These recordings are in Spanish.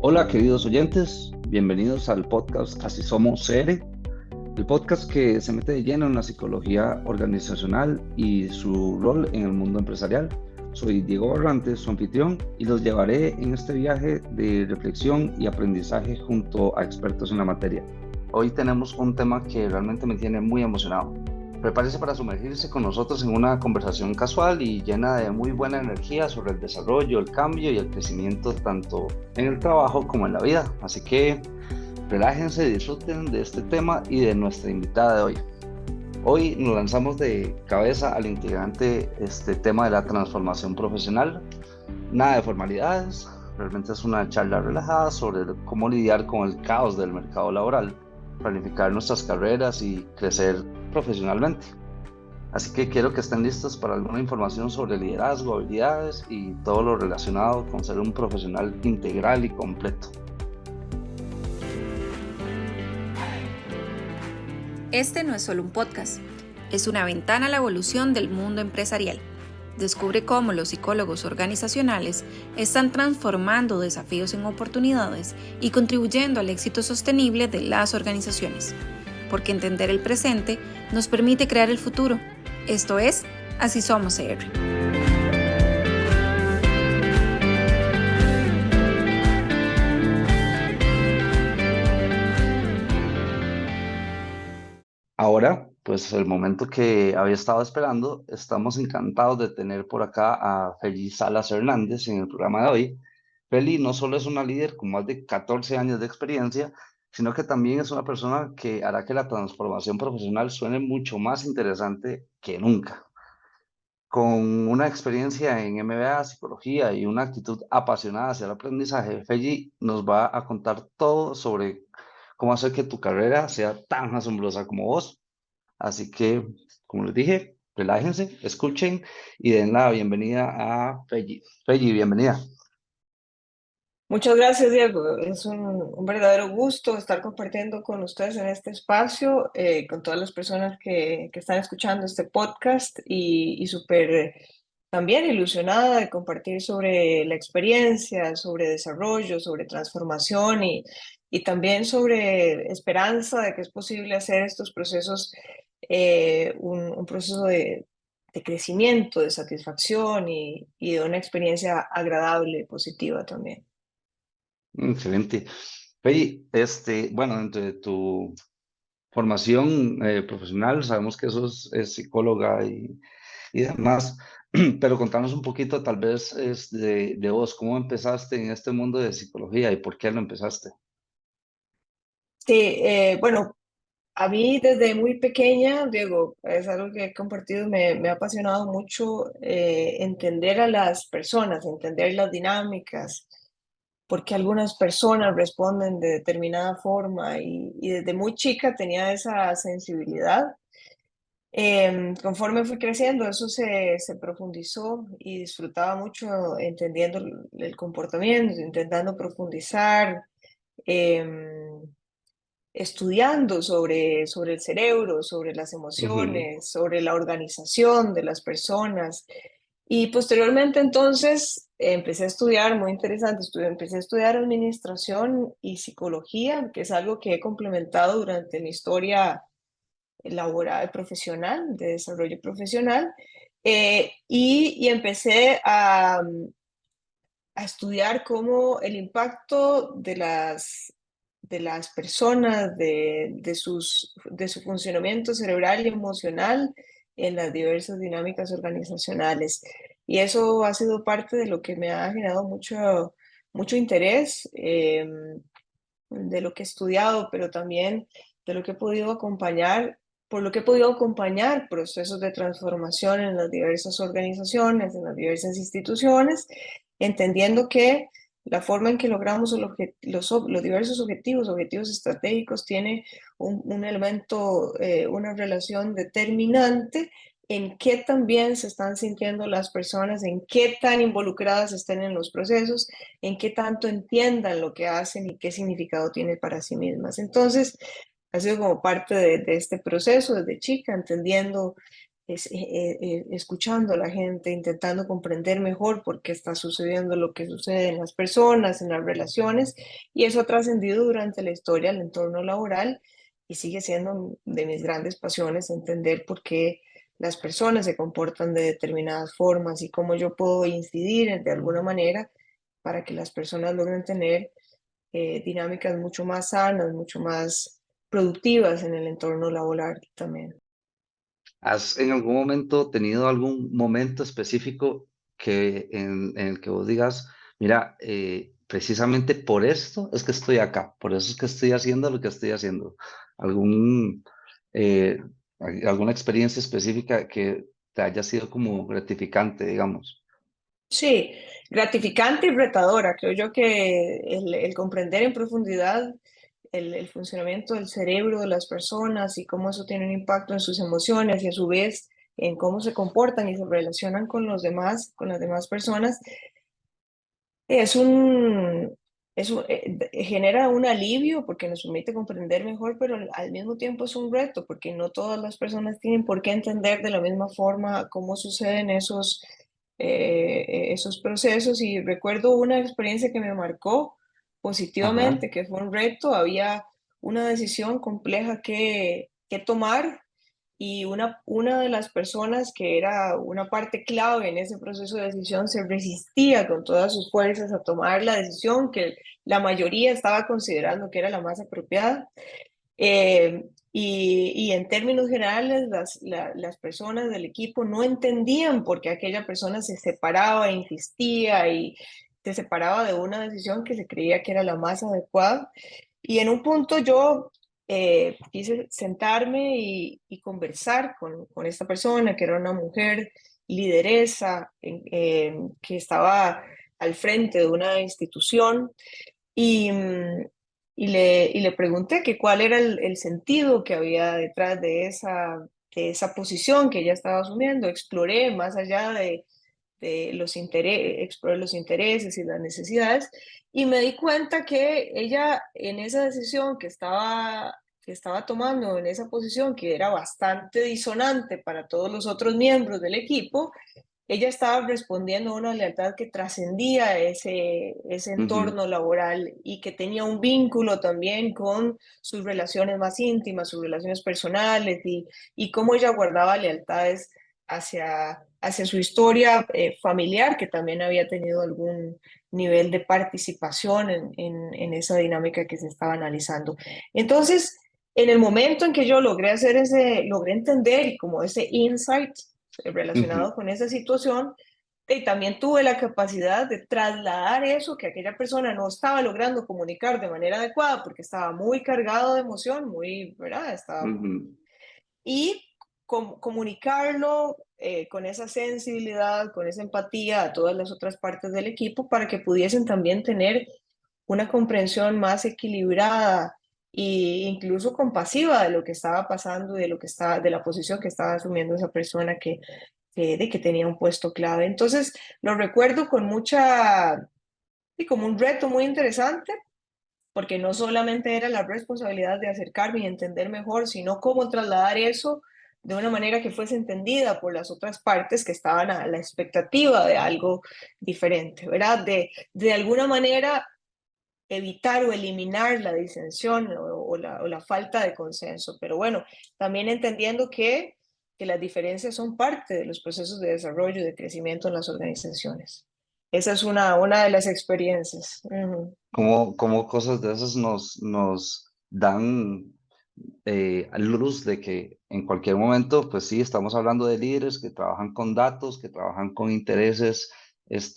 Hola queridos oyentes, bienvenidos al podcast Así Somos CR, el podcast que se mete de lleno en la psicología organizacional y su rol en el mundo empresarial. Soy Diego Barrantes, su anfitrión, y los llevaré en este viaje de reflexión y aprendizaje junto a expertos en la materia. Hoy tenemos un tema que realmente me tiene muy emocionado. Prepárese para sumergirse con nosotros en una conversación casual y llena de muy buena energía sobre el desarrollo, el cambio y el crecimiento tanto en el trabajo como en la vida. Así que relájense, disfruten de este tema y de nuestra invitada de hoy. Hoy nos lanzamos de cabeza al integrante este tema de la transformación profesional. Nada de formalidades, realmente es una charla relajada sobre cómo lidiar con el caos del mercado laboral, planificar nuestras carreras y crecer profesionalmente. Así que quiero que estén listos para alguna información sobre liderazgo, habilidades y todo lo relacionado con ser un profesional integral y completo. Este no es solo un podcast, es una ventana a la evolución del mundo empresarial. Descubre cómo los psicólogos organizacionales están transformando desafíos en oportunidades y contribuyendo al éxito sostenible de las organizaciones. Porque entender el presente nos permite crear el futuro. Esto es Así Somos CR. Ahora, pues el momento que había estado esperando, estamos encantados de tener por acá a Feli Salas Hernández en el programa de hoy. Feli no solo es una líder con más de 14 años de experiencia, sino que también es una persona que hará que la transformación profesional suene mucho más interesante que nunca. Con una experiencia en MBA, psicología y una actitud apasionada hacia el aprendizaje, Feli nos va a contar todo sobre cómo hacer que tu carrera sea tan asombrosa como vos. Así que, como les dije, relájense, escuchen y den la bienvenida a Feli. Feli, bienvenida. Muchas gracias, Diego. Es un verdadero gusto estar compartiendo con ustedes en este espacio, con todas las personas que están escuchando este podcast y súper también ilusionada de compartir sobre la experiencia, sobre desarrollo, sobre transformación y también sobre esperanza de que es posible hacer estos procesos un proceso de crecimiento, de satisfacción y de una experiencia agradable, positiva también. Excelente. Feli, bueno, dentro de tu formación profesional, sabemos que es psicóloga y demás, pero contanos un poquito tal vez de vos, cómo empezaste en este mundo de psicología y por qué lo empezaste. Sí, bueno, a mí desde muy pequeña, Diego, es algo que he compartido, me ha apasionado mucho entender a las personas, entender las dinámicas, porque algunas personas responden de determinada forma y desde muy chica tenía esa sensibilidad. Conforme fui creciendo, eso se profundizó y disfrutaba mucho entendiendo el comportamiento, intentando profundizar. em, Estudiando sobre el cerebro, sobre las Ujú. emociones, sobre la organización de las personas. Y posteriormente entonces empecé a estudiar, muy interesante, empecé a estudiar administración y psicología, que es algo que he complementado durante mi historia laboral, profesional, de desarrollo profesional, y empecé a estudiar cómo el impacto de las personas, de su funcionamiento cerebral y emocional en las diversas dinámicas organizacionales. Y eso ha sido parte de lo que me ha generado mucho interés, de lo que he estudiado, pero también de lo que he podido acompañar, por lo que he podido acompañar procesos de transformación en las diversas organizaciones, en las diversas instituciones, entendiendo que la forma en que logramos los diversos objetivos estratégicos, tiene un elemento, una relación determinante en qué también se están sintiendo las personas, en qué tan involucradas estén en los procesos, en qué tanto entiendan lo que hacen y qué significado tiene para sí mismas. Entonces, ha sido como parte de este proceso desde chica, entendiendo escuchando a la gente, intentando comprender mejor por qué está sucediendo lo que sucede en las personas, en las relaciones, y eso ha trascendido durante la historia al entorno laboral y sigue siendo de mis grandes pasiones entender por qué las personas se comportan de determinadas formas y cómo yo puedo incidir de alguna manera para que las personas logren tener dinámicas mucho más sanas, mucho más productivas en el entorno laboral también. ¿Has en algún momento tenido algún momento específico en el que vos digas, mira, precisamente por esto es que estoy acá, por eso es que estoy haciendo lo que estoy haciendo? ¿Algún, eh, alguna experiencia específica que te haya sido como gratificante, digamos? Sí, gratificante y retadora. Creo yo que el comprender en profundidad el funcionamiento del cerebro de las personas y cómo eso tiene un impacto en sus emociones y a su vez en cómo se comportan y se relacionan con los demás, con las demás personas, es un, genera un alivio porque nos permite comprender mejor, pero al mismo tiempo es un reto porque no todas las personas tienen por qué entender de la misma forma cómo suceden esos procesos. Y recuerdo una experiencia que me marcó Ajá, positivamente, que fue un reto, había una decisión compleja que tomar y una de las personas que era una parte clave en ese proceso de decisión se resistía con todas sus fuerzas a tomar la decisión que la mayoría estaba considerando que era la más apropiada. Y en términos generales, las personas del equipo no entendían por qué aquella persona se separaba, e insistía y se separaba de una decisión que se creía que era la más adecuada. Y en un punto yo quise sentarme y conversar con esta persona, que era una mujer lideresa, que estaba al frente de una institución, y, y le pregunté que cuál era el sentido que había detrás de esa posición que ella estaba asumiendo. Exploré más allá de exploré los intereses y las necesidades, y me di cuenta que ella en esa decisión que estaba tomando, en esa posición que era bastante disonante para todos los otros miembros del equipo, ella estaba respondiendo a una lealtad que trascendía ese ujú, entorno laboral y que tenía un vínculo también con sus relaciones más íntimas, sus relaciones personales y cómo ella guardaba lealtades hacia su historia familiar, que también había tenido algún nivel de participación en esa dinámica que se estaba analizando. Entonces, en el momento en que yo logré entender y como ese insight ujú, relacionado con esa situación, y también tuve la capacidad de trasladar eso que aquella persona no estaba logrando comunicar de manera adecuada porque estaba muy cargado de emoción, muy, ¿verdad? ujú. Y comunicarlo con esa sensibilidad, con esa empatía a todas las otras partes del equipo para que pudiesen también tener una comprensión más equilibrada e incluso compasiva de lo que estaba pasando, de la posición que estaba asumiendo esa persona de que tenía un puesto clave. Entonces, lo recuerdo con y como un reto muy interesante, porque no solamente era la responsabilidad de acercarme y entender mejor, sino cómo trasladar eso de una manera que fuese entendida por las otras partes que estaban a la expectativa de algo diferente, ¿verdad? De alguna manera evitar o eliminar la disensión o la falta de consenso. Pero bueno, también entendiendo que las diferencias son parte de los procesos de desarrollo y de crecimiento en las organizaciones. Esa es una de las experiencias. Ujú. Como cosas de esas nos dan a luz de que en cualquier momento, pues sí, estamos hablando de líderes que trabajan con datos, que trabajan con intereses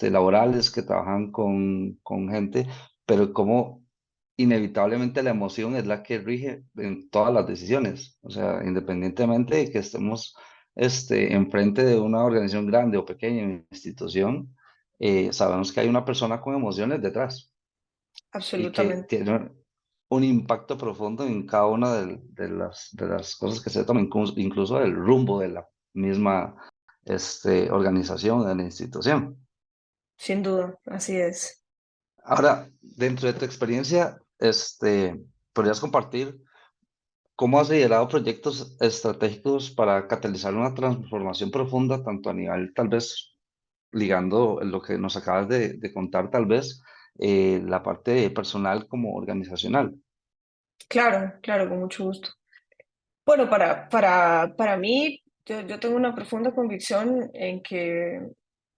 laborales, que trabajan con gente, pero como inevitablemente la emoción es la que rige en todas las decisiones. O sea, independientemente de que estemos enfrente de una organización grande o pequeña, una institución, sabemos que hay una persona con emociones detrás y que Absolutamente. tiene un impacto profundo en cada una de las cosas que se toman, incluso el rumbo de la misma organización, de la institución. Sin duda, así es. Ahora, dentro de tu experiencia, ¿podrías compartir ¿Cómo has liderado proyectos estratégicos para catalizar una transformación profunda, tanto a nivel, tal vez, ligando lo que nos acabas de contar, tal vez, la parte personal como organizacional? Claro, claro, con mucho gusto. Bueno, para mí, yo tengo una profunda convicción en que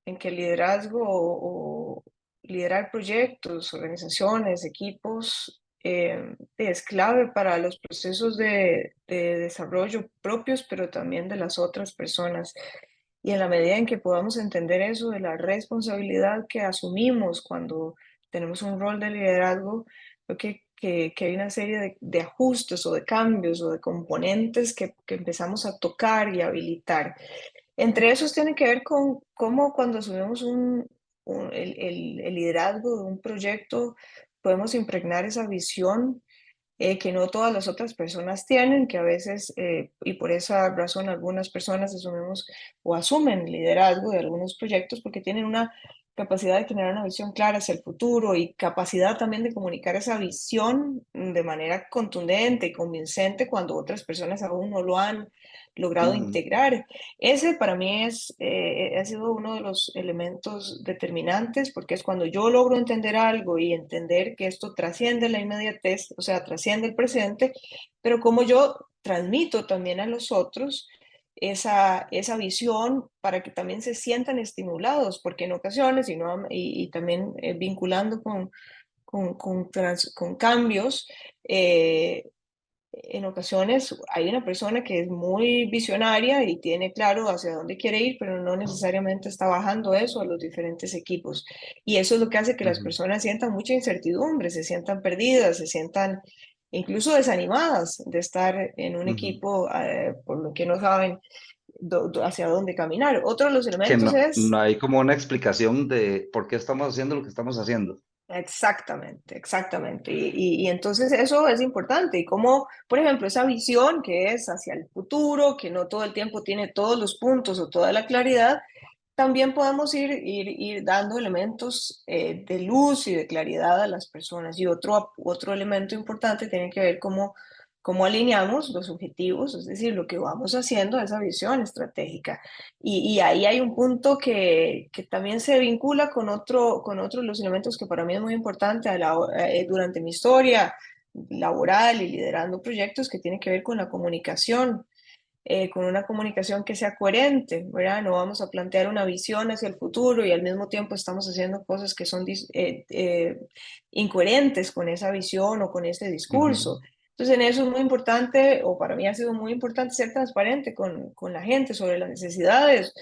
el liderazgo o liderar proyectos, organizaciones, equipos, es clave para los procesos de desarrollo propios, pero también de las otras personas. Y en la medida en que podamos entender eso de la responsabilidad que asumimos cuando tenemos un rol de liderazgo, creo que hay una serie de ajustes o de cambios o de componentes que empezamos a tocar y habilitar. Entre esos tiene que ver con cómo cuando asumimos el liderazgo de un proyecto podemos impregnar esa visión que no todas las otras personas tienen, que a veces, y por esa razón algunas personas asumimos o asumen liderazgo de algunos proyectos porque tienen una capacidad de generar una visión clara hacia el futuro y capacidad también de comunicar esa visión de manera contundente y convincente cuando otras personas aún no lo han logrado Ujú, integrar. Ese para mí ha sido uno de los elementos determinantes porque es cuando yo logro entender algo y entender que esto trasciende la inmediatez, o sea, trasciende el presente, pero como yo transmito también a los otros esa visión para que también se sientan estimulados, porque en ocasiones, y también vinculando con cambios, eh, en ocasiones hay una persona que es muy visionaria y tiene claro hacia dónde quiere ir, pero no necesariamente está bajando eso a los diferentes equipos. Y eso es lo que hace que las ujú. personas sientan mucha incertidumbre, se sientan perdidas, se sientan incluso desanimadas de estar en un Ujú. equipo por lo que no saben hacia dónde caminar. Otro de los Que elementos no, no es hay como una explicación de por qué estamos haciendo lo que estamos haciendo. exactamente, exactamente. Y entonces eso es importante. Y como, por ejemplo, esa visión que es hacia el futuro, que no todo el tiempo tiene todos los puntos o toda la claridad, también podemos ir dando elementos de luz y de claridad a las personas. Y otro elemento importante tiene que ver cómo alineamos los objetivos, es decir, lo que vamos haciendo a esa visión estratégica. Y ahí hay un punto que también se vincula con otro de los elementos que para mí es muy importante durante mi historia laboral y liderando proyectos que tiene que ver con la comunicación, con una comunicación que sea coherente, ¿verdad? No vamos a plantear una visión hacia el futuro y al mismo tiempo estamos haciendo cosas que son incoherentes con esa visión o con ese Ujú, discurso. Entonces, en eso es muy importante, o para mí ha sido muy importante ser transparente con la gente sobre las necesidades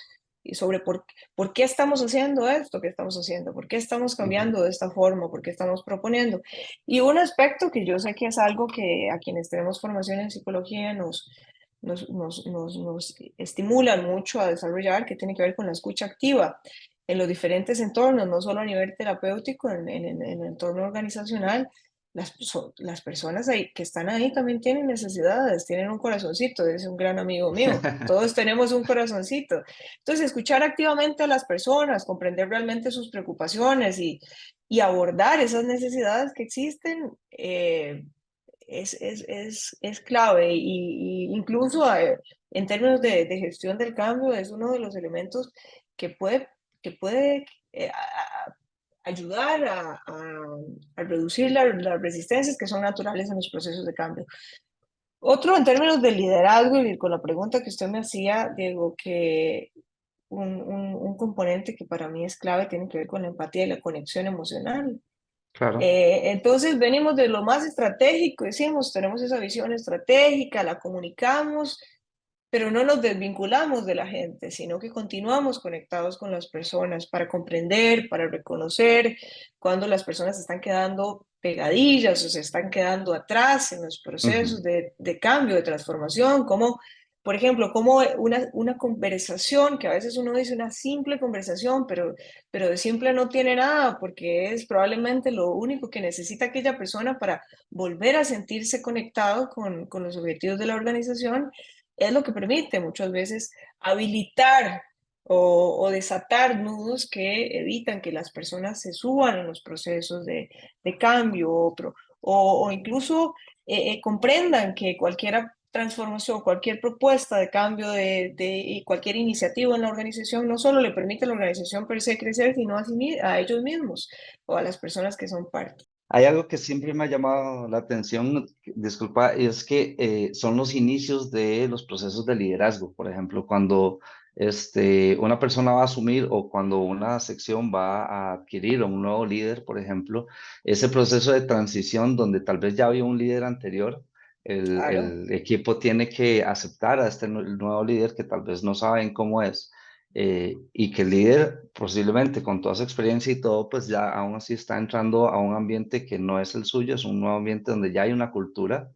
y sobre por qué estamos haciendo esto que estamos haciendo, por qué estamos ujú, cambiando de esta forma, por qué estamos proponiendo. Y un aspecto que yo sé que es algo que a quienes tenemos formación en psicología nos estimulan mucho a desarrollar, que tiene que ver con la escucha activa en los diferentes entornos, no solo a nivel terapéutico, en el entorno organizacional. Las personas ahí, que están ahí también tienen necesidades, tienen un corazoncito, es un gran amigo mío, todos tenemos un corazoncito. Entonces, escuchar activamente a las personas, comprender realmente sus preocupaciones y abordar esas necesidades que existen, es clave y incluso en términos de gestión del cambio es uno de los elementos que puede ayudar a reducir las resistencias que son naturales en los procesos de cambio. Otro en términos de liderazgo y con la pregunta que usted me hacía, Diego, que un componente que para mí es clave tiene que ver con la empatía y la conexión emocional. claro. Entonces venimos de lo más estratégico, decimos, tenemos esa visión estratégica, la comunicamos, pero no nos desvinculamos de la gente, sino que continuamos conectados con las personas para comprender, para reconocer cuando las personas se están quedando pegadillas o se están quedando atrás en los Ujú, procesos de cambio, de transformación, como, por ejemplo, como una conversación, que a veces uno dice una simple conversación, pero de simple no tiene nada, porque es probablemente lo único que necesita aquella persona para volver a sentirse conectado con los objetivos de la organización, es lo que permite muchas veces habilitar o desatar nudos que evitan que las personas se suban en los procesos de cambio o incluso comprendan que cualquier transformación, cualquier propuesta de cambio y cualquier iniciativa en la organización no solo le permite a la organización per se crecer, sino a ellos mismos o a las personas que son parte. Hay algo que siempre me ha llamado la atención, disculpa, es que son los inicios de los procesos de liderazgo. Por ejemplo, cuando una persona va a asumir o cuando una sección va a adquirir a un nuevo líder, por ejemplo, ese proceso de transición donde tal vez ya había un líder anterior, Claro. el equipo tiene que aceptar a este nuevo líder que tal vez no saben cómo es, y que el líder posiblemente con toda su experiencia y todo, pues ya aún así está entrando a un ambiente que no es el suyo, es un nuevo ambiente donde ya hay una cultura,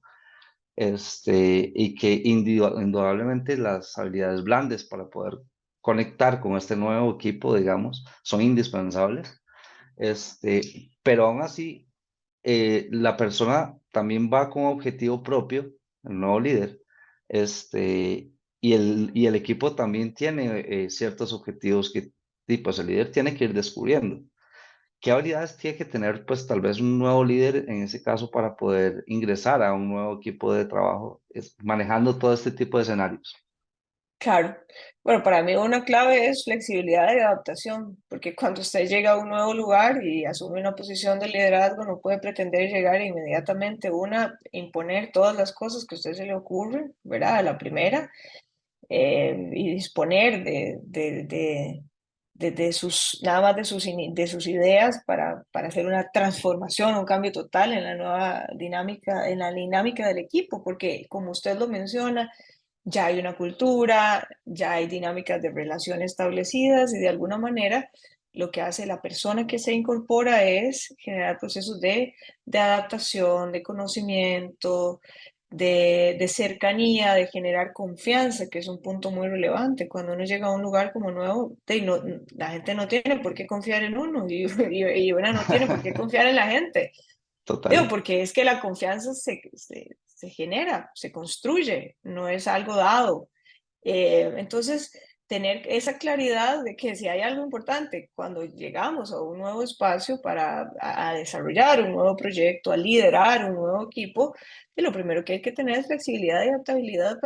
y que indudablemente las habilidades blandas para poder conectar con este nuevo equipo, digamos, son indispensables, pero aún así la persona también va con objetivo propio, el nuevo líder, y el equipo también tiene ciertos objetivos que pues, el líder tiene que ir descubriendo. ¿Qué habilidades tiene que tener, pues, tal vez un nuevo líder en ese caso para poder ingresar a un nuevo equipo de trabajo, manejando todo este tipo de escenarios? Claro. Bueno, para mí una clave es flexibilidad y adaptación, porque cuando usted llega a un nuevo lugar y asume una posición de liderazgo, no puede pretender llegar e inmediatamente imponer todas las cosas que a usted se le ocurre, ¿verdad? A la primera, y disponer de sus, nada más de sus ideas para hacer una transformación, un cambio total en la nueva dinámica, en la dinámica del equipo, porque como usted lo menciona, ya hay una cultura, ya hay dinámicas de relación establecidas y de alguna manera lo que hace la persona que se incorpora es generar procesos de adaptación, de conocimiento, de cercanía, de generar confianza, que es un punto muy relevante. Cuando uno llega a un lugar como nuevo, la gente no tiene por qué confiar en uno y una no tiene por qué confiar en la gente. Digo, Total. porque es que la confianza se genera, se construye, no es algo dado. Entonces, tener esa claridad de que si hay algo importante cuando llegamos a un nuevo espacio para a desarrollar un nuevo proyecto, a liderar un nuevo equipo, y lo primero que hay que tener es flexibilidad y adaptabilidad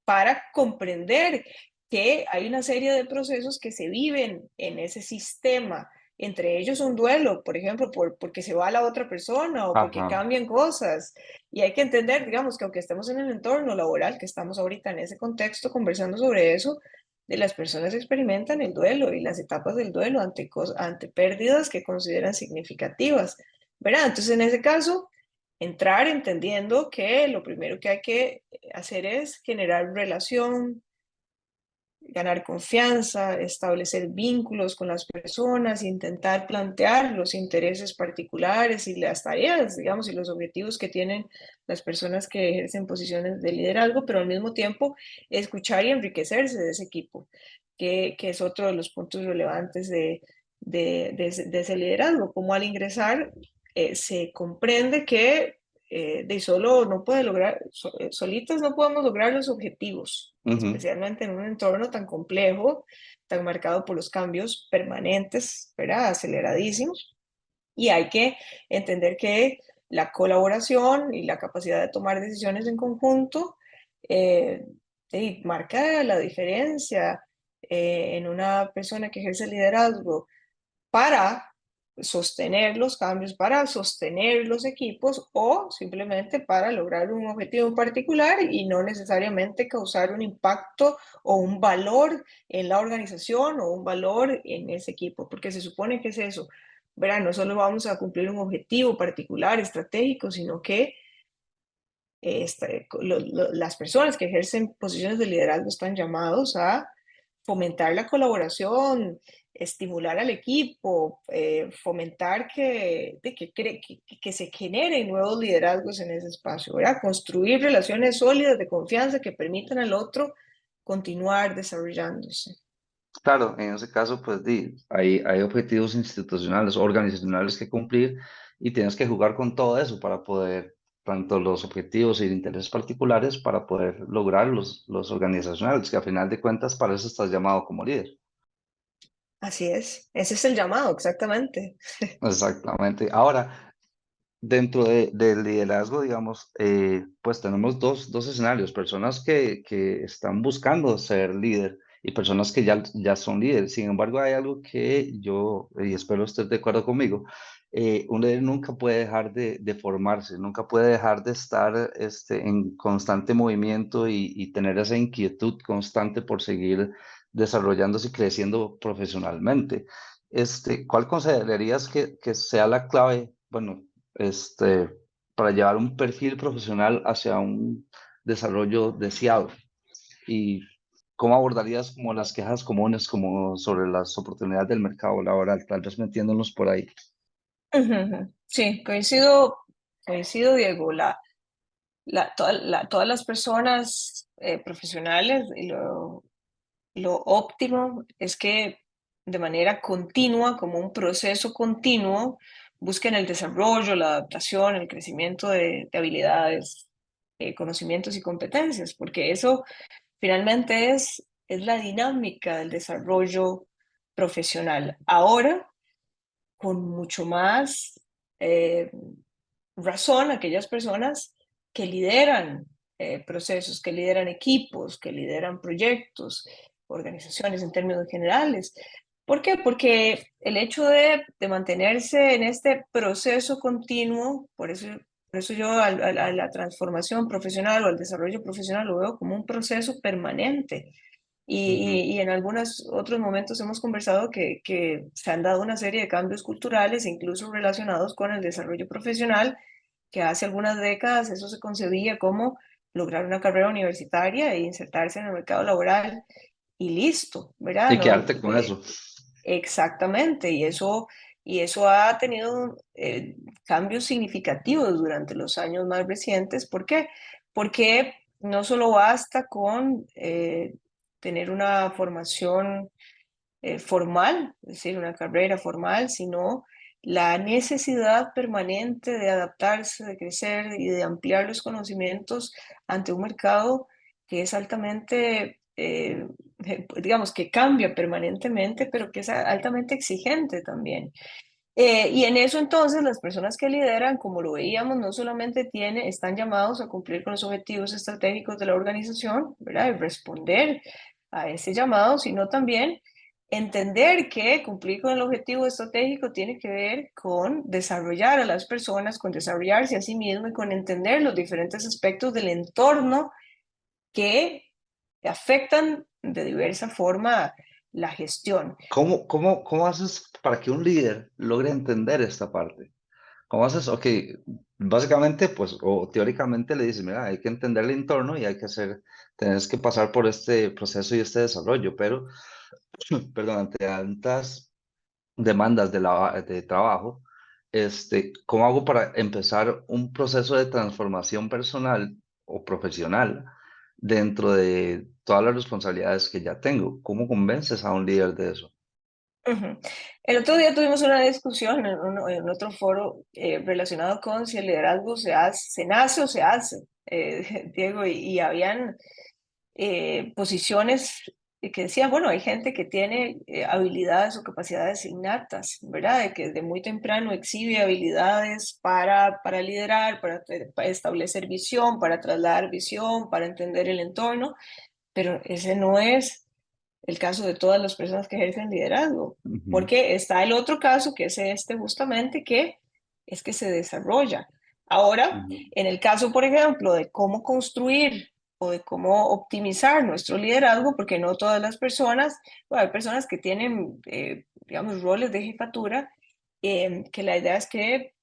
para comprender que hay una serie de procesos que se viven en ese sistema. Entre ellos un duelo, por ejemplo, porque se va la otra persona o porque Ajá, cambian cosas. Y hay que entender, digamos, que aunque estemos en el entorno laboral, que estamos ahorita en ese contexto conversando sobre eso, de las personas experimentan el duelo y las etapas del duelo ante pérdidas que consideran significativas, ¿verdad? Entonces, en ese caso, entrar entendiendo que lo primero que hay que hacer es generar relación, ganar confianza, establecer vínculos con las personas, intentar plantear los intereses particulares y las tareas, digamos, y los objetivos que tienen las personas que ejercen posiciones de liderazgo, pero al mismo tiempo escuchar y enriquecerse de ese equipo, que es otro de los puntos relevantes de ese liderazgo, como al ingresar se comprende que de solo no puede lograr, solitas no podemos lograr los objetivos, ujú, especialmente en un entorno tan complejo, tan marcado por los cambios permanentes, ¿verdad? Aceleradísimos. Y hay que entender que la colaboración y la capacidad de tomar decisiones en conjunto eh, marca la diferencia en una persona que ejerce liderazgo para sostener los cambios, para sostener los equipos o simplemente para lograr un objetivo en particular y no necesariamente causar un impacto o un valor en la organización o un valor en ese equipo, porque se supone que es eso, ¿verdad? No solo vamos a cumplir un objetivo particular, estratégico, sino que las personas que ejercen posiciones de liderazgo están llamados a fomentar la colaboración, estimular al equipo, fomentar que se generen nuevos liderazgos en ese espacio, ¿verdad? Construir relaciones sólidas de confianza que permitan al otro continuar desarrollándose. claro, en ese caso, pues hay objetivos institucionales, organizacionales que cumplir y tienes que jugar con todo eso para poder, tanto los objetivos y intereses particulares, para poder lograr los organizacionales, que a final de cuentas para eso estás llamado como líder. Así es, ese es el llamado, exactamente. Exactamente. Ahora, Dentro del liderazgo, digamos, pues tenemos dos escenarios, personas que están buscando ser líder y personas que ya son líderes. Sin embargo, hay algo que yo, y espero estés de acuerdo conmigo, un líder nunca puede dejar de formarse, nunca puede dejar de estar en constante movimiento y tener esa inquietud constante por seguir desarrollándose y creciendo profesionalmente. ¿Cuál considerarías que sea la clave? Bueno, este, para llevar un perfil profesional hacia un desarrollo deseado. ¿Y cómo abordarías como las quejas comunes como sobre las oportunidades del mercado laboral, tal vez metiéndonos por ahí? Ujú. Sí, coincido, Diego. Todas las personas profesionales, y lo óptimo es que de manera continua, como un proceso continuo, busquen el desarrollo, la adaptación, el crecimiento de habilidades, conocimientos y competencias, porque eso finalmente es la dinámica del desarrollo profesional. Ahora, con mucho más eh, razón, aquellas personas que lideran procesos, que lideran equipos, que lideran proyectos, organizaciones en términos generales. ¿Por qué? Porque el hecho de mantenerse en este proceso continuo, por eso yo a la transformación profesional o al desarrollo profesional lo veo como un proceso permanente. Ujú. Y en algunos otros momentos hemos conversado que se han dado una serie de cambios culturales, incluso relacionados con el desarrollo profesional, que hace algunas décadas eso se concebía como lograr una carrera universitaria e insertarse en el mercado laboral y listo, ¿verdad? Y No, quedarte con eso. exactamente, y eso ha tenido cambios significativos durante los años más recientes. ¿Por qué? Porque no solo basta con tener una formación formal, es decir, una carrera formal, sino la necesidad permanente de adaptarse, de crecer y de ampliar los conocimientos ante un mercado que es altamente, digamos, que cambia permanentemente, pero que es altamente exigente también. Y en eso entonces las personas que lideran, como lo veíamos, no solamente están llamados a cumplir con los objetivos estratégicos de la organización, ¿verdad? Y responder a ese llamado, sino también entender que cumplir con el objetivo estratégico tiene que ver con desarrollar a las personas, con desarrollarse a sí mismo y con entender los diferentes aspectos del entorno que afectan de diversa forma la gestión. ¿Cómo haces para que un líder logre entender esta parte? ¿Cómo haces? Ok, básicamente, pues, o teóricamente le dices, mira, hay que entender el entorno y hay que tienes que pasar por este proceso y este desarrollo, pero, perdón, ante tantas demandas de trabajo, ¿cómo hago para empezar un proceso de transformación personal o profesional dentro de todas las responsabilidades que ya tengo? ¿Cómo convences a un líder de eso? Ujú. El otro día tuvimos una discusión en otro foro relacionado con si el liderazgo se nace o se hace, Diego, y habían posiciones que decían, bueno, hay gente que tiene habilidades o capacidades innatas, ¿verdad? De que desde muy temprano exhibe habilidades para liderar, para establecer visión, para trasladar visión, para entender el entorno, pero ese no es el caso de todas las personas que ejercen liderazgo, Ujú, porque está el otro caso, que es este justamente, que es que se desarrolla. Ahora, ujú, en el caso, por ejemplo, de cómo construir o de cómo optimizar nuestro liderazgo, porque no todas las personas, bueno, hay personas que tienen, digamos, roles de jefatura, que la idea es que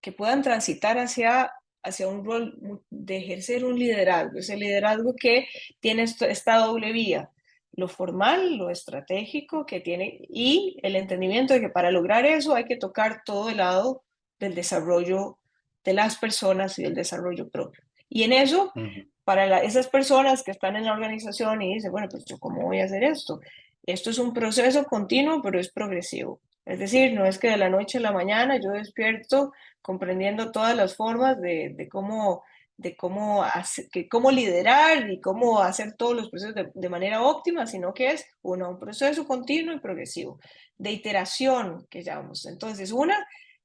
que puedan transitar hacia un rol de ejercer un liderazgo, ese liderazgo que tiene esta doble vía, lo formal, lo estratégico que tiene y el entendimiento de que para lograr eso hay que tocar todo el lado del desarrollo de las personas y del desarrollo propio. Y en eso, ujú, para esas personas que están en la organización y dicen, bueno, pues yo cómo voy a hacer esto. Esto es un proceso continuo, pero es progresivo. Es decir, no es que de la noche a la mañana yo despierto comprendiendo todas las formas cómo liderar y cómo hacer todos los procesos de manera óptima, sino que es un proceso continuo y progresivo, de iteración que llamamos. Entonces,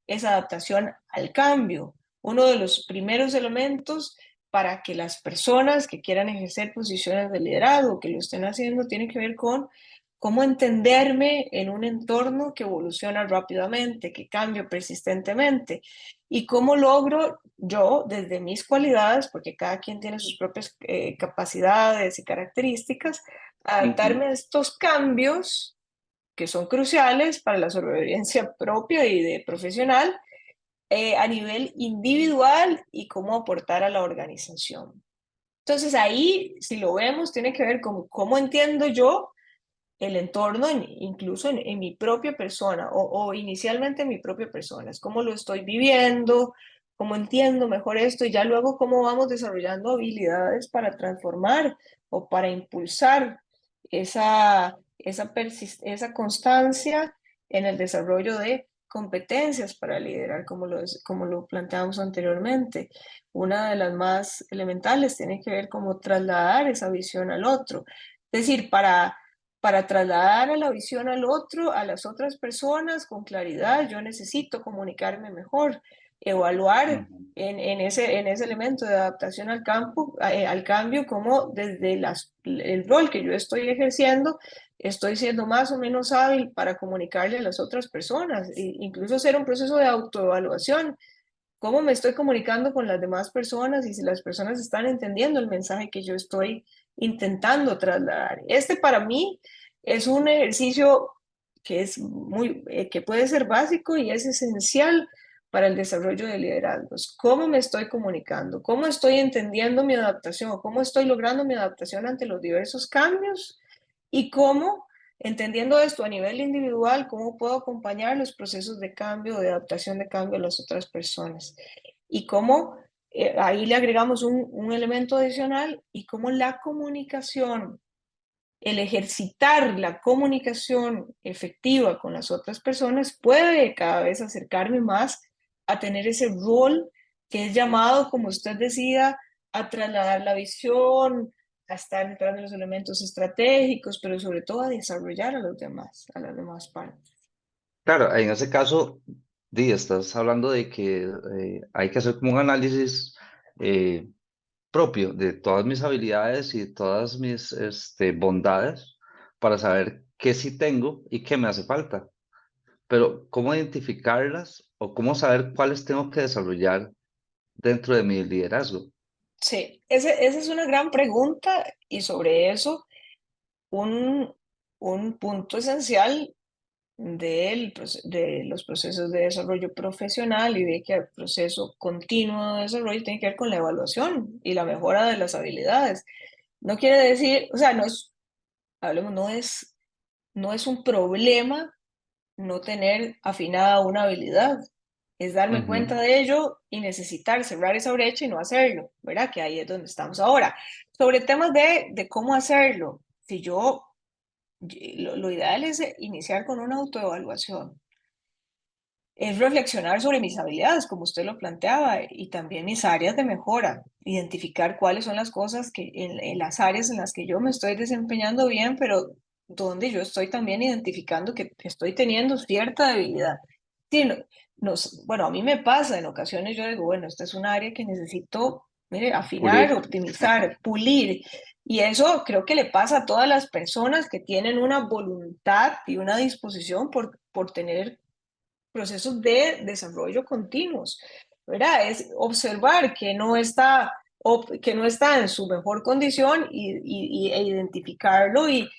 es adaptación al cambio. Uno de los primeros elementos para que las personas que quieran ejercer posiciones de liderazgo, que lo estén haciendo, tiene que ver con cómo entenderme en un entorno que evoluciona rápidamente, que cambia persistentemente, y cómo logro yo, desde mis cualidades, porque cada quien tiene sus propias capacidades y características, adaptarme a estos cambios que son cruciales para la sobrevivencia propia y de profesional a nivel individual y cómo aportar a la organización. Entonces ahí, si lo vemos, tiene que ver con cómo entiendo yo el entorno, incluso en mi propia persona o inicialmente en mi propia persona, es cómo lo estoy viviendo, cómo entiendo mejor esto y ya luego cómo vamos desarrollando habilidades para transformar o para impulsar esa constancia en el desarrollo de competencias para liderar, como lo planteamos anteriormente. Una de las más elementales tiene que ver cómo trasladar esa visión al otro. Es decir, para trasladar a la visión al otro, a las otras personas con claridad, yo necesito comunicarme mejor, evaluar en ese elemento de adaptación al cambio, como desde el rol que yo estoy ejerciendo, estoy siendo más o menos hábil para comunicarle a las otras personas, e incluso hacer un proceso de autoevaluación. ¿Cómo me estoy comunicando con las demás personas y si las personas están entendiendo el mensaje que yo estoy intentando trasladar? Para mí es un ejercicio que puede ser básico y es esencial para el desarrollo de liderazgos. ¿Cómo me estoy comunicando? ¿Cómo estoy entendiendo mi adaptación? ¿O cómo estoy logrando mi adaptación ante los diversos cambios? ¿Y cómo, entendiendo esto a nivel individual, cómo puedo acompañar los procesos de cambio, de adaptación de cambio a las otras personas? Y cómo ahí le agregamos un elemento adicional y cómo la comunicación, el ejercitar la comunicación efectiva con las otras personas puede cada vez acercarme más a tener ese rol que es llamado, como usted decía, a trasladar la visión, a estar detrás de los elementos estratégicos, pero sobre todo a desarrollar a las demás partes. Claro, en ese caso, estás hablando de que hay que hacer como un análisis eh, propio de todas mis habilidades y todas mis bondades para saber qué sí tengo y qué me hace falta. Pero ¿cómo identificarlas o cómo saber cuáles tengo que desarrollar dentro de mi liderazgo? Sí, esa es una gran pregunta y sobre eso un, un punto esencial de los procesos de desarrollo profesional y de que el proceso continuo de desarrollo tiene que ver con la evaluación y la mejora de las habilidades. No quiere decir, o sea, hablemos, no es un problema no tener afinada una habilidad, es darme Ujú. cuenta de ello y necesitar cerrar esa brecha y no hacerlo, ¿verdad? Que ahí es donde estamos ahora. Sobre temas de cómo hacerlo, si yo, lo ideal es iniciar con una autoevaluación, es reflexionar sobre mis habilidades, como usted lo planteaba, y también mis áreas de mejora, identificar cuáles son las cosas que en las áreas en las que yo me estoy desempeñando bien, pero donde yo estoy también identificando que estoy teniendo cierta debilidad. Sí, bueno, a mí me pasa en ocasiones, yo digo, bueno, esta es un área que necesito, mire, afinar, Pulir. optimizar, pulir. Y eso creo que le pasa a todas las personas que tienen una voluntad y una disposición por tener procesos de desarrollo continuos, ¿verdad? Es observar que no está en su mejor condición e identificarlo y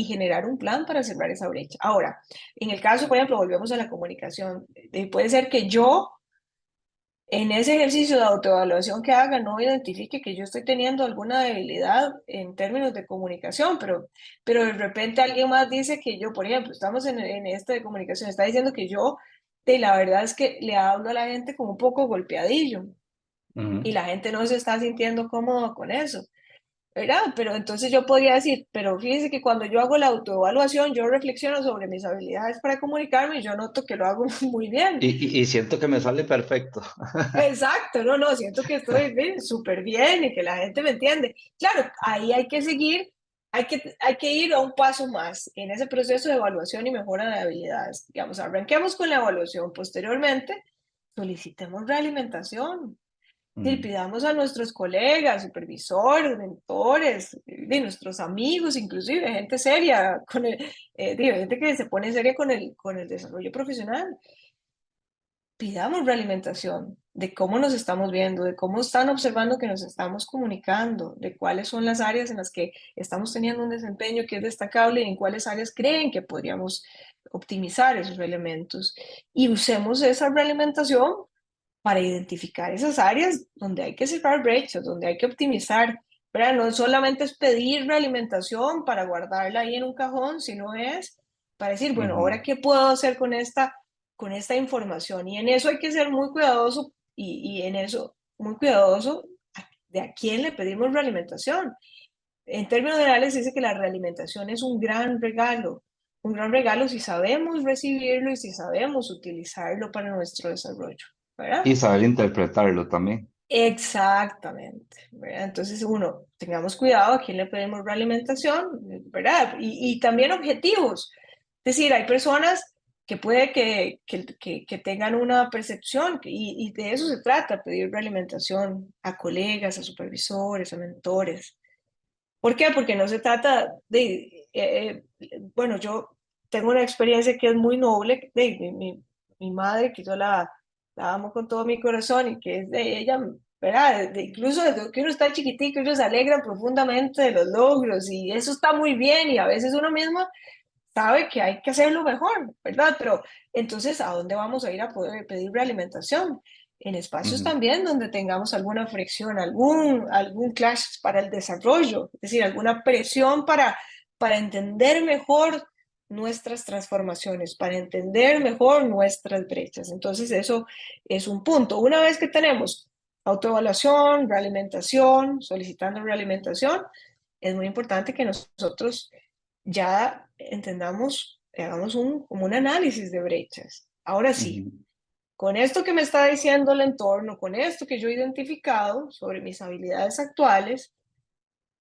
generar un plan para cerrar esa brecha. Ahora, en el caso, por ejemplo, volvemos a la comunicación, puede ser que yo en ese ejercicio de autoevaluación que haga no identifique que yo estoy teniendo alguna debilidad en términos de comunicación, pero de repente alguien más dice que yo, por ejemplo, estamos en esto de comunicación, está diciendo que yo, la verdad es que le hablo a la gente como un poco golpeadillo y Ujú. la gente no se está sintiendo cómodo con eso. ¿Verdad? Pero entonces yo podría decir, pero fíjese que cuando yo hago la autoevaluación, yo reflexiono sobre mis habilidades para comunicarme y yo noto que lo hago muy bien. Y siento que me sale perfecto. Exacto, no, siento que estoy súper bien y que la gente me entiende. Claro, ahí hay que seguir hay que ir a un paso más en ese proceso de evaluación y mejora de habilidades. Digamos, arranquemos con la evaluación. Posteriormente, solicitemos realimentación. Y Ujú. pidamos a nuestros colegas, supervisores, mentores, de nuestros amigos, inclusive gente seria, gente que se pone seria con el desarrollo profesional. Pidamos realimentación de cómo nos estamos viendo, de cómo están observando que nos estamos comunicando, de cuáles son las áreas en las que estamos teniendo un desempeño que es destacable y en cuáles áreas creen que podríamos optimizar esos elementos. Y usemos esa realimentación para identificar esas áreas donde hay que cerrar brechas, donde hay que optimizar, ¿verdad? No solamente es pedir realimentación para guardarla ahí en un cajón, sino es para decir, bueno, Ujú. ahora qué puedo hacer con esta información. Y en eso hay que ser muy cuidadoso y en eso muy cuidadoso de a quién le pedimos realimentación. En términos generales dice que la realimentación es un gran regalo si sabemos recibirlo y si sabemos utilizarlo para nuestro desarrollo, ¿verdad? Y saber interpretarlo también. Exactamente, ¿verdad? Entonces, uno, tengamos cuidado a quién le pedimos realimentación, ¿verdad? Y también objetivos. Es decir, hay personas que puede que tengan una percepción y de eso se trata, pedir realimentación a colegas, a supervisores, a mentores. ¿Por qué? Porque no se trata bueno, yo tengo una experiencia que es muy noble mi madre, que yo la amo con todo mi corazón y que es de ella, ¿verdad? Incluso desde que uno está chiquitico, ellos se alegran profundamente de los logros y eso está muy bien y a veces uno mismo sabe que hay que hacerlo mejor, ¿verdad? Pero entonces, ¿a dónde vamos a ir a poder pedir realimentación? En espacios Ujú. también donde tengamos alguna fricción, algún clash para el desarrollo, es decir, alguna presión para entender mejor nuestras transformaciones, para entender mejor nuestras brechas. Entonces, eso es un punto. Una vez que tenemos autoevaluación, realimentación, solicitando realimentación, es muy importante que nosotros ya entendamos, hagamos como un análisis de brechas. Ahora sí, Ujú. con esto que me está diciendo el entorno, con esto que yo he identificado sobre mis habilidades actuales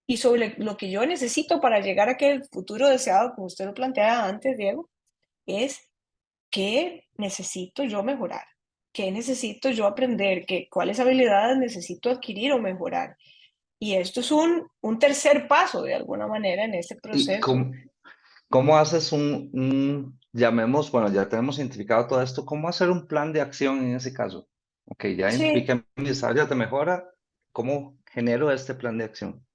y sobre lo que yo necesito para llegar a aquel futuro deseado, como usted lo planteaba antes, Diego, es qué necesito yo mejorar, qué necesito yo aprender, cuáles habilidades necesito adquirir o mejorar. Y esto es un tercer paso, de alguna manera, en este ¿Y proceso. cómo haces llamemos, bueno, ya tenemos identificado todo esto, ¿cómo hacer un plan de acción en ese caso? Ok, ya Sí, identifiqué mis áreas de mejora, ¿cómo genero este plan de acción?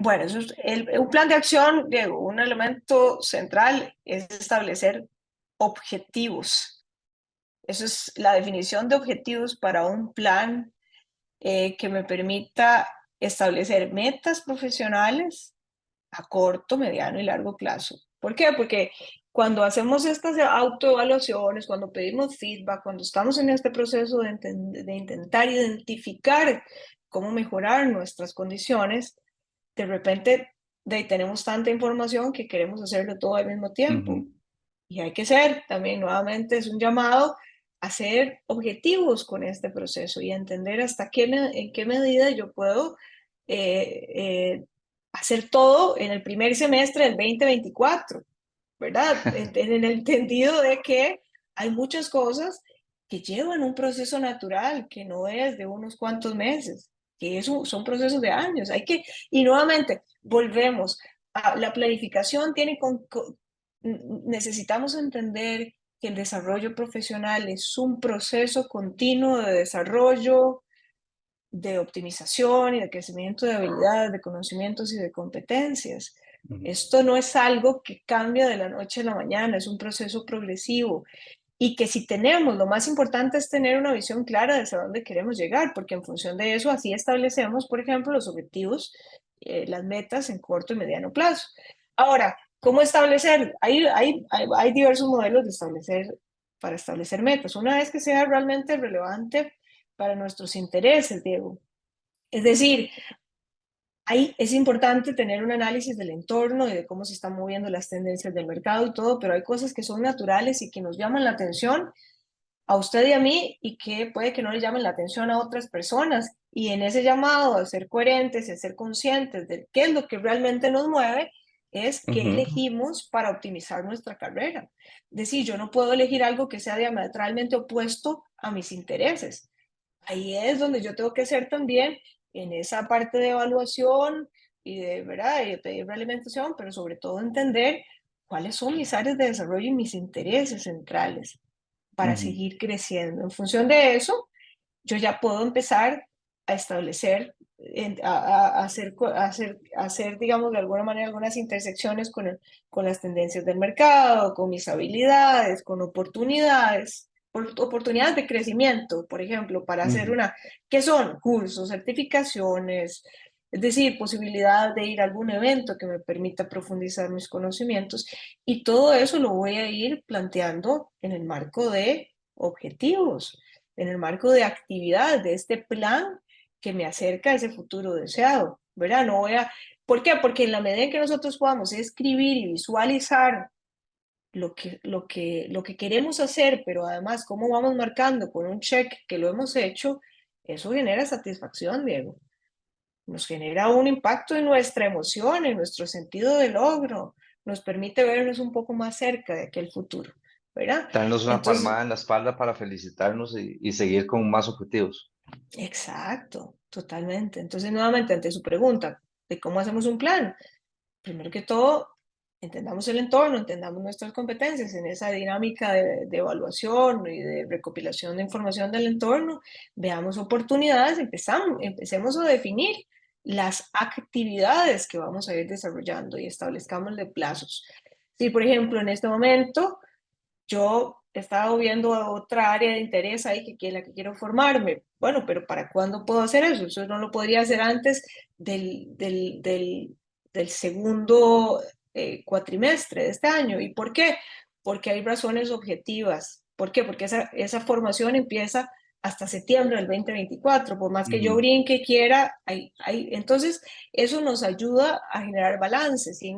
bueno, eso es un plan de acción, Diego, un elemento central es establecer objetivos. Eso es la definición de objetivos para un plan que me permita establecer metas profesionales a corto, mediano y largo plazo. ¿Por qué? Porque cuando hacemos estas autoevaluaciones, cuando pedimos feedback, cuando estamos en este proceso de intentar identificar cómo mejorar nuestras condiciones, de repente tenemos tanta información que queremos hacerlo todo al mismo tiempo. Ujú. Y hay que ser, también nuevamente es un llamado a ser objetivos con este proceso y a entender en qué medida yo puedo eh, eh, hacer todo en el primer semestre del 2024, ¿verdad? En el entendido de que hay muchas cosas que llevan un proceso natural, que no es de unos cuantos meses, que son procesos de años. Y nuevamente, volvemos a la planificación, necesitamos entender que el desarrollo profesional es un proceso continuo de desarrollo, de optimización y de crecimiento de habilidades, de conocimientos y de competencias. Ujú. Esto no es algo que cambia de la noche a la mañana, es un proceso progresivo y que si tenemos, lo más importante es tener una visión clara de hacia dónde queremos llegar, porque en función de eso así establecemos, por ejemplo, los objetivos, las metas en corto y mediano plazo. Ahora, ¿cómo establecer? Hay diversos modelos para establecer metas. Una vez que sea realmente relevante para nuestros intereses, Diego. Es decir, ahí es importante tener un análisis del entorno y de cómo se están moviendo las tendencias del mercado y todo, pero hay cosas que son naturales y que nos llaman la atención a usted y a mí y que puede que no le llamen la atención a otras personas. Y en ese llamado a ser coherentes y a ser conscientes de qué es lo que realmente nos mueve, es qué elegimos para optimizar nuestra carrera. Es decir, yo no puedo elegir algo que sea diametralmente opuesto a mis intereses. Ahí es donde yo tengo que ser también en esa parte de evaluación y de, ¿verdad? Y de pedir realimentación, pero sobre todo entender cuáles son mis áreas de desarrollo y mis intereses centrales para seguir creciendo. En función de eso, yo ya puedo empezar a establecer, hacer, digamos, de alguna manera algunas intersecciones con las tendencias del mercado, con mis habilidades, con oportunidades de crecimiento, por ejemplo, para hacer ¿qué son? Cursos, certificaciones, es decir, posibilidad de ir a algún evento que me permita profundizar mis conocimientos, y todo eso lo voy a ir planteando en el marco de objetivos, en el marco de actividades, de este plan que me acerca a ese futuro deseado, ¿verdad? No voy a... ¿Por qué? Porque en la medida en que nosotros podamos escribir y visualizar lo que queremos hacer, pero además cómo vamos marcando con un check que lo hemos hecho, eso genera satisfacción, Diego. Nos genera un impacto en nuestra emoción, en nuestro sentido de logro, nos permite vernos un poco más cerca de aquel futuro, ¿verdad? Darnos una Entonces, palmada en la espalda para felicitarnos y seguir con más objetivos. exacto, totalmente. Entonces, nuevamente, ante su pregunta de cómo hacemos un plan, primero que todo, entendamos el entorno, entendamos nuestras competencias en esa dinámica de evaluación y de recopilación de información del entorno, veamos oportunidades, empecemos a definir las actividades que vamos a ir desarrollando y establezcamos plazos. Si, por ejemplo, en este momento yo he estado viendo otra área de interés ahí la que quiero formarme. Bueno, pero ¿para cuándo puedo hacer eso? Eso no lo podría hacer antes del segundo cuatrimestre de este año. ¿Y por qué? Porque hay razones objetivas. ¿Por qué? Porque esa formación empieza hasta septiembre del 2024. Por más que yo brinque, quiera, entonces eso nos ayuda a generar balances. Y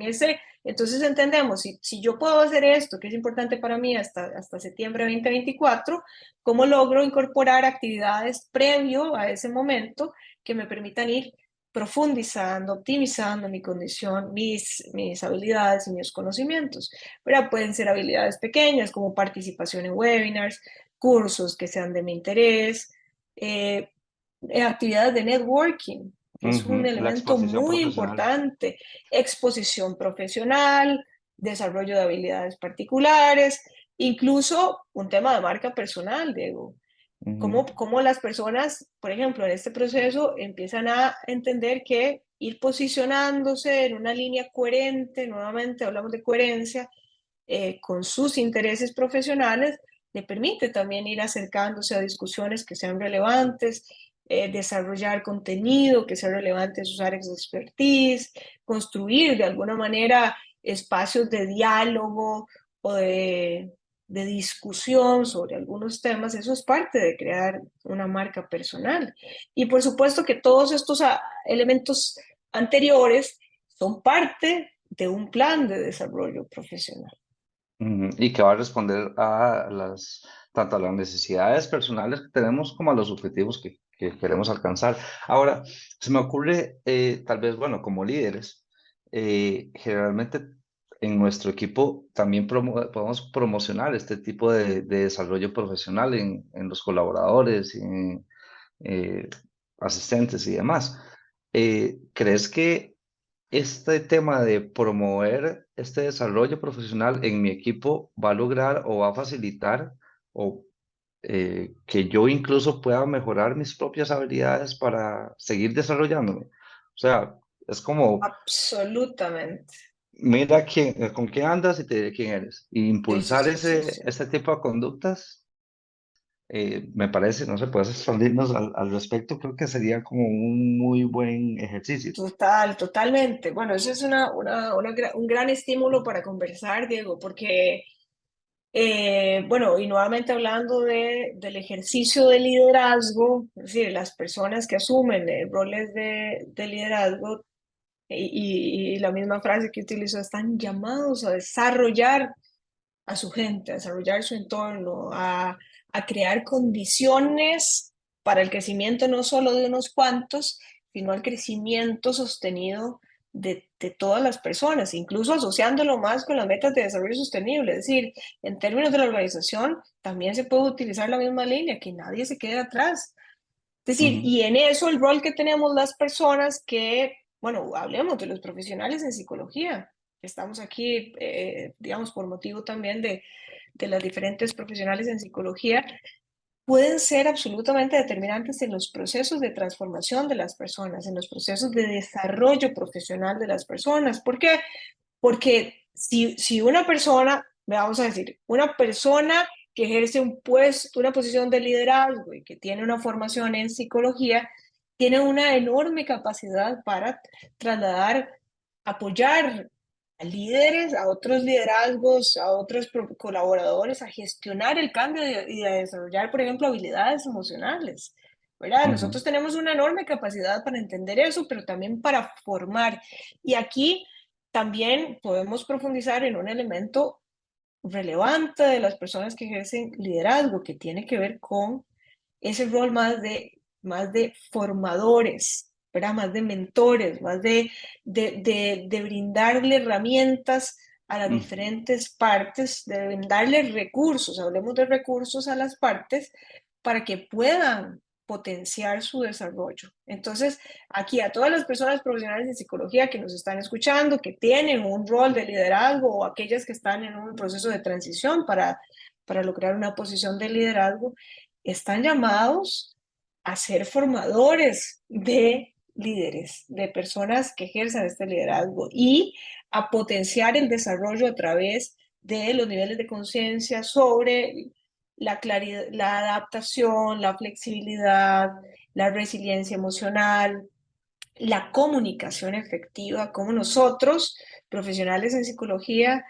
entonces entendemos, si yo puedo hacer esto, que es importante para mí hasta septiembre de 2024, ¿cómo logro incorporar actividades previo a ese momento que me permitan ir profundizando, optimizando mi condición, mis habilidades y mis conocimientos? Pero pueden ser habilidades pequeñas como participación en webinars, cursos que sean de mi interés, actividades de networking. Es un La elemento exposición muy profesional. importante. Exposición profesional, desarrollo de habilidades particulares, incluso un tema de marca personal, Diego. Cómo las personas, por ejemplo, en este proceso empiezan a entender que ir posicionándose en una línea coherente, nuevamente hablamos de coherencia, con sus intereses profesionales, le permite también ir acercándose a discusiones que sean relevantes, desarrollar contenido que sea relevante en sus áreas de expertise, construir de alguna manera espacios de diálogo o de discusión sobre algunos temas. Eso es parte de crear una marca personal. Y por supuesto que todos estos elementos anteriores son parte de un plan de desarrollo profesional. Y que va a responder tanto a las necesidades personales que tenemos como a los objetivos que queremos alcanzar. Ahora, se me ocurre, tal vez, bueno, como líderes, generalmente en nuestro equipo también podemos promocionar este tipo de desarrollo profesional en los colaboradores, en asistentes y demás. ¿Crees que este tema de promover este desarrollo profesional en mi equipo va a lograr o va a facilitar o que yo incluso pueda mejorar mis propias habilidades para seguir desarrollándome? O sea, es como, Absolutamente. mira con quién andas y te diré quién eres. Y Sí, sí, impulsar sí, sí, sí. este tipo de conductas, me parece, no sé, puedes expandirnos al respecto, creo que sería como un muy buen ejercicio. Totalmente. Bueno, eso es un gran estímulo para conversar, Diego, porque, bueno, y nuevamente hablando del ejercicio de liderazgo, es decir, las personas que asumen roles de liderazgo, y la misma frase que utilizó, están llamados a desarrollar a su gente, a desarrollar su entorno, a crear condiciones para el crecimiento no solo de unos cuantos, sino al crecimiento sostenido de todas las personas, incluso asociándolo más con las metas de desarrollo sostenible. Es decir, en términos de la organización, también se puede utilizar la misma línea, que nadie se quede atrás. Es decir, Ujú, y en eso el rol que tenemos las personas que, bueno, hablemos de los profesionales en psicología. Estamos aquí, digamos, por motivo también de las diferentes profesionales en psicología, pueden ser absolutamente determinantes en los procesos de transformación de las personas, en los procesos de desarrollo profesional de las personas. ¿Por qué? Porque si una persona, vamos a decir, una persona que ejerce un puesto, una posición de liderazgo y que tiene una formación en psicología, tiene una enorme capacidad para trasladar, apoyar a líderes, a otros liderazgos, a otros colaboradores a gestionar el cambio y a desarrollar, por ejemplo, habilidades emocionales. ¿Verdad? ujú, Nosotros tenemos una enorme capacidad para entender eso, pero también para formar. Y aquí también podemos profundizar en un elemento relevante de las personas que ejercen liderazgo, que tiene que ver con ese rol más de formadores, ¿verdad? Más de mentores, más de brindarle herramientas a las ujú, diferentes partes, de brindarles recursos, hablemos de recursos a las partes para que puedan potenciar su desarrollo. Entonces, aquí a todas las personas profesionales de psicología que nos están escuchando, que tienen un rol de liderazgo o aquellas que están en un proceso de transición para lograr una posición de liderazgo, están llamados a ser formadores de líderes, de personas que ejerzan este liderazgo y a potenciar el desarrollo a través de los niveles de conciencia sobre la claridad, la adaptación, la flexibilidad, la resiliencia emocional, la comunicación efectiva, como nosotros, profesionales en psicología,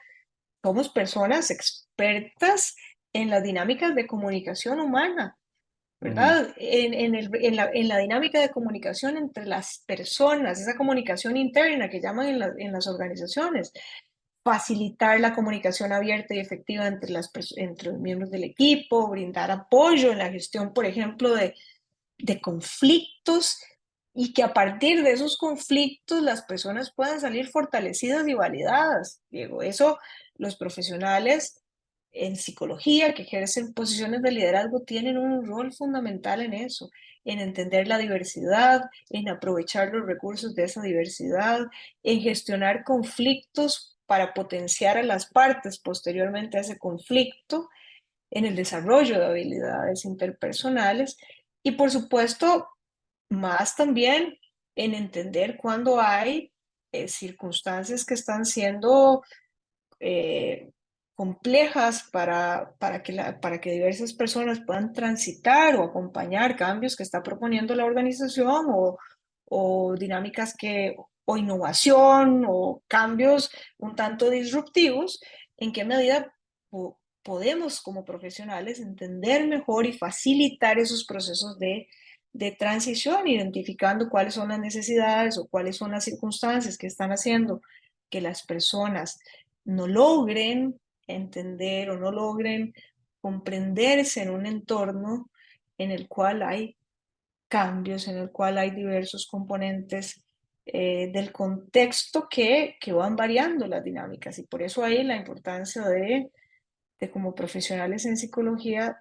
somos personas expertas en las dinámicas de comunicación humana, ujú, ¿verdad? En la dinámica de comunicación entre las personas, esa comunicación interna que llaman en las organizaciones, facilitar la comunicación abierta y efectiva entre los miembros del equipo, brindar apoyo en la gestión, por ejemplo, de conflictos y que a partir de esos conflictos las personas puedan salir fortalecidas y validadas. Diego, eso los profesionales en psicología que ejercen posiciones de liderazgo tienen un rol fundamental en eso, en entender la diversidad, en aprovechar los recursos de esa diversidad, en gestionar conflictos para potenciar a las partes posteriormente a ese conflicto, en el desarrollo de habilidades interpersonales y por supuesto más también en entender cuando hay circunstancias que están siendo eh, complejas para que diversas personas puedan transitar o acompañar cambios que está proponiendo la organización o dinámicas o innovación o cambios un tanto disruptivos, en qué medida podemos como profesionales entender mejor y facilitar esos procesos de transición, identificando cuáles son las necesidades o cuáles son las circunstancias que están haciendo que las personas no logren entender o no logren comprenderse en un entorno en el cual hay cambios, en el cual hay diversos componentes del contexto que van variando las dinámicas. Y por eso hay la importancia de como profesionales en psicología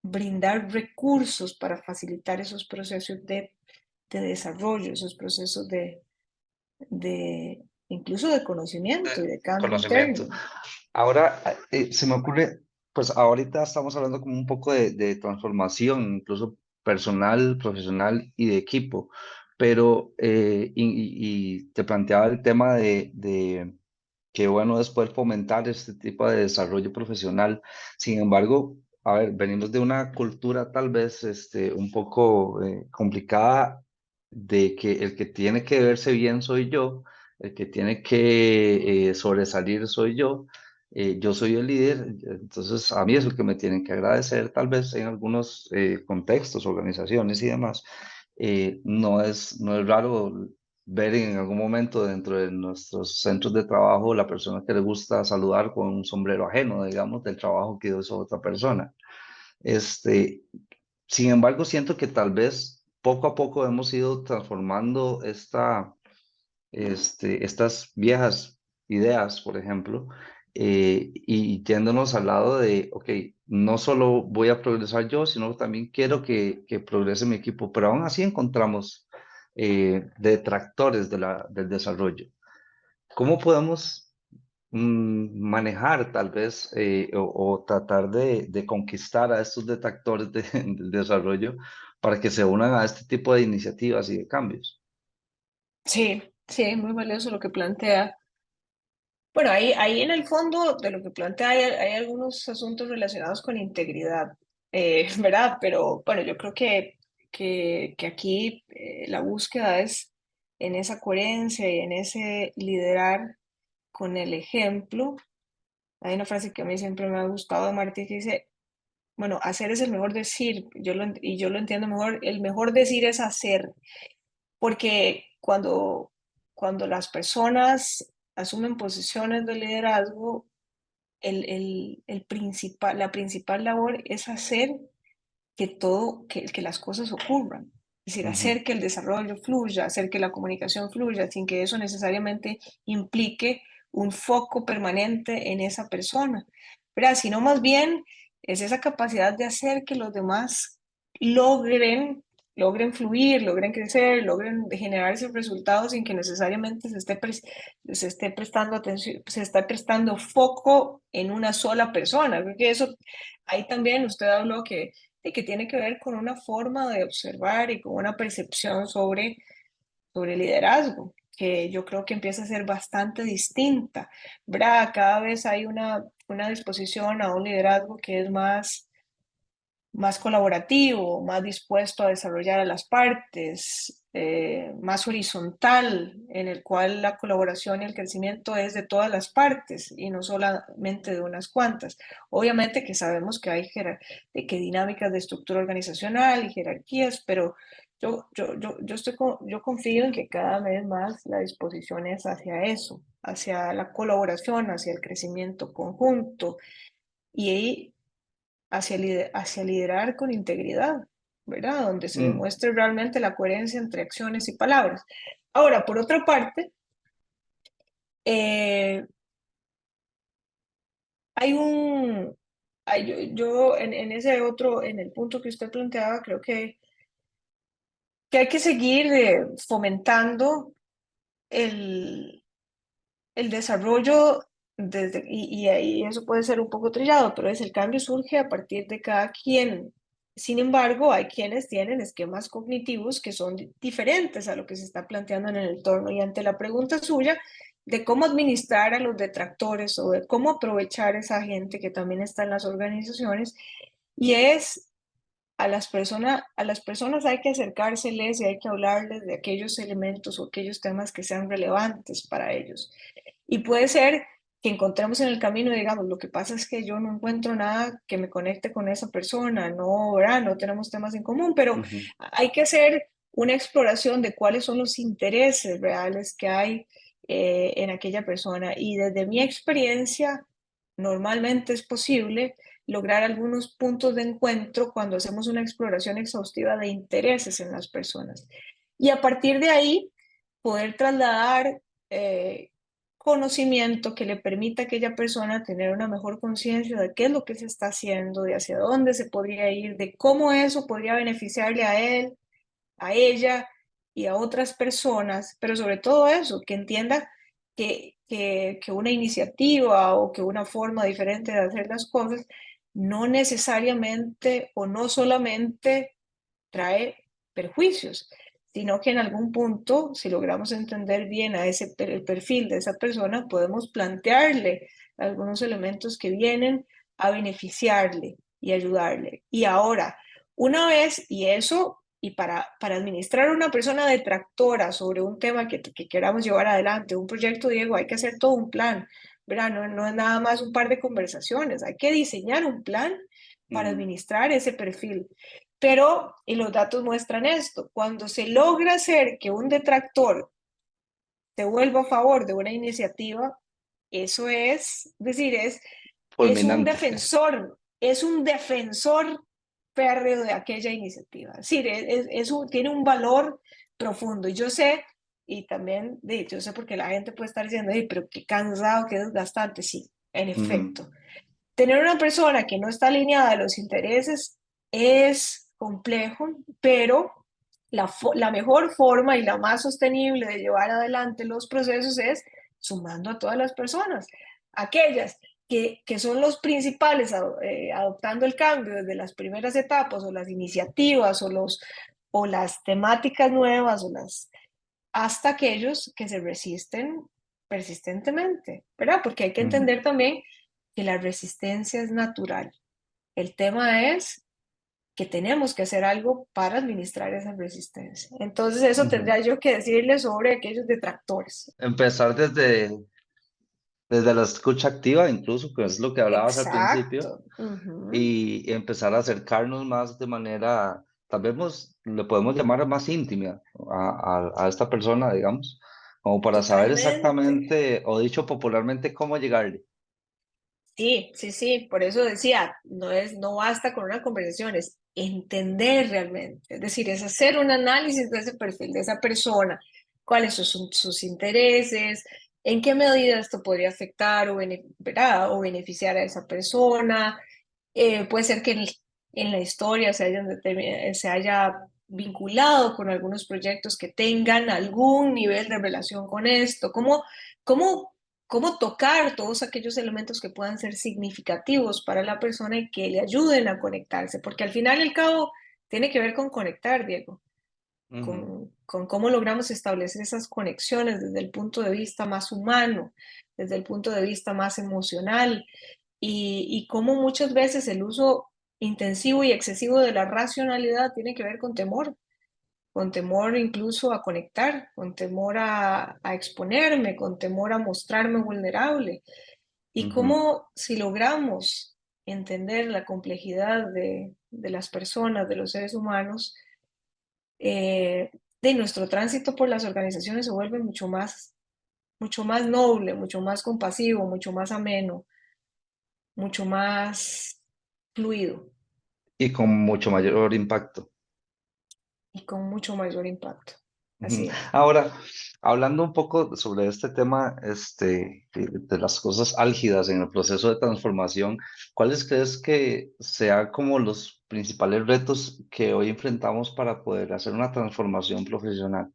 brindar recursos para facilitar esos procesos de desarrollo, esos procesos de incluso de conocimiento y de cambio conocimiento. interno. Ahora se me ocurre, pues ahorita estamos hablando como un poco de transformación, incluso personal, profesional y de equipo, pero y te planteaba el tema de que bueno es poder fomentar este tipo de desarrollo profesional. Sin embargo, a ver, venimos de una cultura tal vez un poco complicada de que el que tiene que verse bien soy yo, el que tiene que sobresalir soy yo soy el líder, entonces a mí es el que me tienen que agradecer tal vez en algunos contextos, organizaciones y demás. No es raro ver en algún momento dentro de nuestros centros de trabajo la persona que le gusta saludar con un sombrero ajeno, digamos, del trabajo que hizo otra persona. Este, Sin embargo, siento que tal vez poco a poco hemos ido transformando estas viejas ideas, por ejemplo, y yéndonos al lado de, ok, no solo voy a progresar yo, sino también quiero que progrese mi equipo, pero aún así encontramos detractores del desarrollo. ¿Cómo podemos manejar tal vez o tratar de conquistar a estos detractores del desarrollo para que se unan a este tipo de iniciativas y de cambios? Sí, sí, muy valioso lo que plantea. Bueno, ahí en el fondo de lo que plantea hay algunos asuntos relacionados con integridad, ¿verdad? Pero bueno, yo creo que aquí la búsqueda es en esa coherencia y en ese liderar con el ejemplo. Hay una frase que a mí siempre me ha gustado de Martí que dice, bueno, hacer es el mejor decir, y yo lo entiendo mejor, el mejor decir es hacer, porque cuando las personas asumen posiciones de liderazgo, la principal labor es hacer que las cosas ocurran. Es decir, Ujú, hacer que el desarrollo fluya, hacer que la comunicación fluya, sin que eso necesariamente implique un foco permanente en esa persona, ¿verdad? Sino más bien es esa capacidad de hacer que los demás logren, logren fluir, logren crecer, logren generar esos resultados sin que necesariamente se esté prestando atención, se está prestando foco en una sola persona. Porque eso, ahí también usted habló que tiene que ver con una forma de observar y con una percepción sobre liderazgo, que yo creo que empieza a ser bastante distinta, ¿verdad? Cada vez hay una disposición a un liderazgo que es más colaborativo, más dispuesto a desarrollar a las partes, más horizontal, en el cual la colaboración y el crecimiento es de todas las partes y no solamente de unas cuantas. Obviamente que sabemos que hay que dinámicas de estructura organizacional y jerarquías, pero yo confío en que cada vez más la disposición es hacia eso, hacia la colaboración, hacia el crecimiento conjunto. Y ahí hacia liderar con integridad, ¿verdad? Donde se mm, demuestre realmente la coherencia entre acciones y palabras. Ahora, por otra parte, eh, hay un, yo en ese otro, en el punto que usted planteaba, creo que hay que seguir fomentando el, el desarrollo y ahí eso puede ser un poco trillado, pero el cambio surge a partir de cada quien. Sin embargo, hay quienes tienen esquemas cognitivos que son diferentes a lo que se está planteando en el entorno. Y ante la pregunta suya de cómo administrar a los detractores o de cómo aprovechar a esa gente que también está en las organizaciones, y es a las personas hay que acercárseles y hay que hablarles de aquellos elementos o aquellos temas que sean relevantes para ellos. Y puede ser que encontremos en el camino, digamos, lo que pasa es que yo no encuentro nada que me conecte con esa persona, no, ¿verdad? No tenemos temas en común, pero ujú. hay que hacer una exploración de cuáles son los intereses reales que hay en aquella persona. Y desde mi experiencia, normalmente es posible lograr algunos puntos de encuentro cuando hacemos una exploración exhaustiva de intereses en las personas. Y a partir de ahí, poder trasladar conocimiento que le permita a aquella persona tener una mejor conciencia de qué es lo que se está haciendo, de hacia dónde se podría ir, de cómo eso podría beneficiarle a él, a ella y a otras personas, pero sobre todo eso, que entienda que una iniciativa o que una forma diferente de hacer las cosas no necesariamente o no solamente trae perjuicios, sino que en algún punto, si logramos entender bien a el perfil de esa persona, podemos plantearle algunos elementos que vienen a beneficiarle y ayudarle. Y ahora, una vez, y para administrar una persona detractora sobre un tema que queramos llevar adelante, un proyecto, Diego, hay que hacer todo un plan, ¿verdad? No es nada más un par de conversaciones, hay que diseñar un plan para Ujú. administrar ese perfil. Pero, y los datos muestran esto, cuando se logra hacer que un detractor se vuelva a favor de una iniciativa, eso es decir, Fulminante. es un defensor férreo de aquella iniciativa. Es decir, tiene un valor profundo. Y yo sé y también, yo sé porque la gente puede estar diciendo, pero qué cansado, qué desgastante, sí, en Ujú, efecto. Tener una persona que no está alineada a los intereses es complejo, pero la mejor forma y la más sostenible de llevar adelante los procesos es sumando a todas las personas, aquellas que son los principales adoptando el cambio desde las primeras etapas o las iniciativas o las temáticas nuevas hasta aquellos que se resisten persistentemente, ¿verdad? Porque hay que ujú, entender también que la resistencia es natural. El tema es que tenemos que hacer algo para administrar esa resistencia. Entonces, eso ujú. tendría yo que decirle sobre aquellos detractores. Empezar desde la escucha activa, incluso, que es lo que hablabas al principio, Exacto. Ujú. y empezar a acercarnos más de manera, tal vez le podemos llamar más íntima a esta persona, digamos, como para saber Totalmente. exactamente, o dicho popularmente, cómo llegarle. Sí, sí, sí, por eso decía, no basta con una conversación, es entender realmente, es decir, es hacer un análisis de ese perfil, de esa persona, cuáles son sus intereses, en qué medida esto podría afectar ¿verdad? O beneficiar a esa persona. Puede ser que en la historia se haya vinculado con algunos proyectos que tengan algún nivel de relación con esto, cómo cómo tocar todos aquellos elementos que puedan ser significativos para la persona y que le ayuden a conectarse, porque al final y al cabo tiene que ver con conectar, Diego, Ujú, con cómo logramos establecer esas conexiones desde el punto de vista más humano, desde el punto de vista más emocional y cómo muchas veces el uso intensivo y excesivo de la racionalidad tiene que ver con temor incluso a conectar, con temor a exponerme, con temor a mostrarme vulnerable. Y ujú. cómo si logramos entender la complejidad de las personas, de los seres humanos, de nuestro tránsito por las organizaciones se vuelve mucho más noble, mucho más compasivo, mucho más ameno, mucho más fluido Y con mucho mayor impacto. y con mucho mayor impacto. Ujú. Así es. Ahora, hablando un poco sobre este tema, de las cosas álgidas en el proceso de transformación, ¿cuáles crees que sean como los principales retos que hoy enfrentamos para poder hacer una transformación profesional?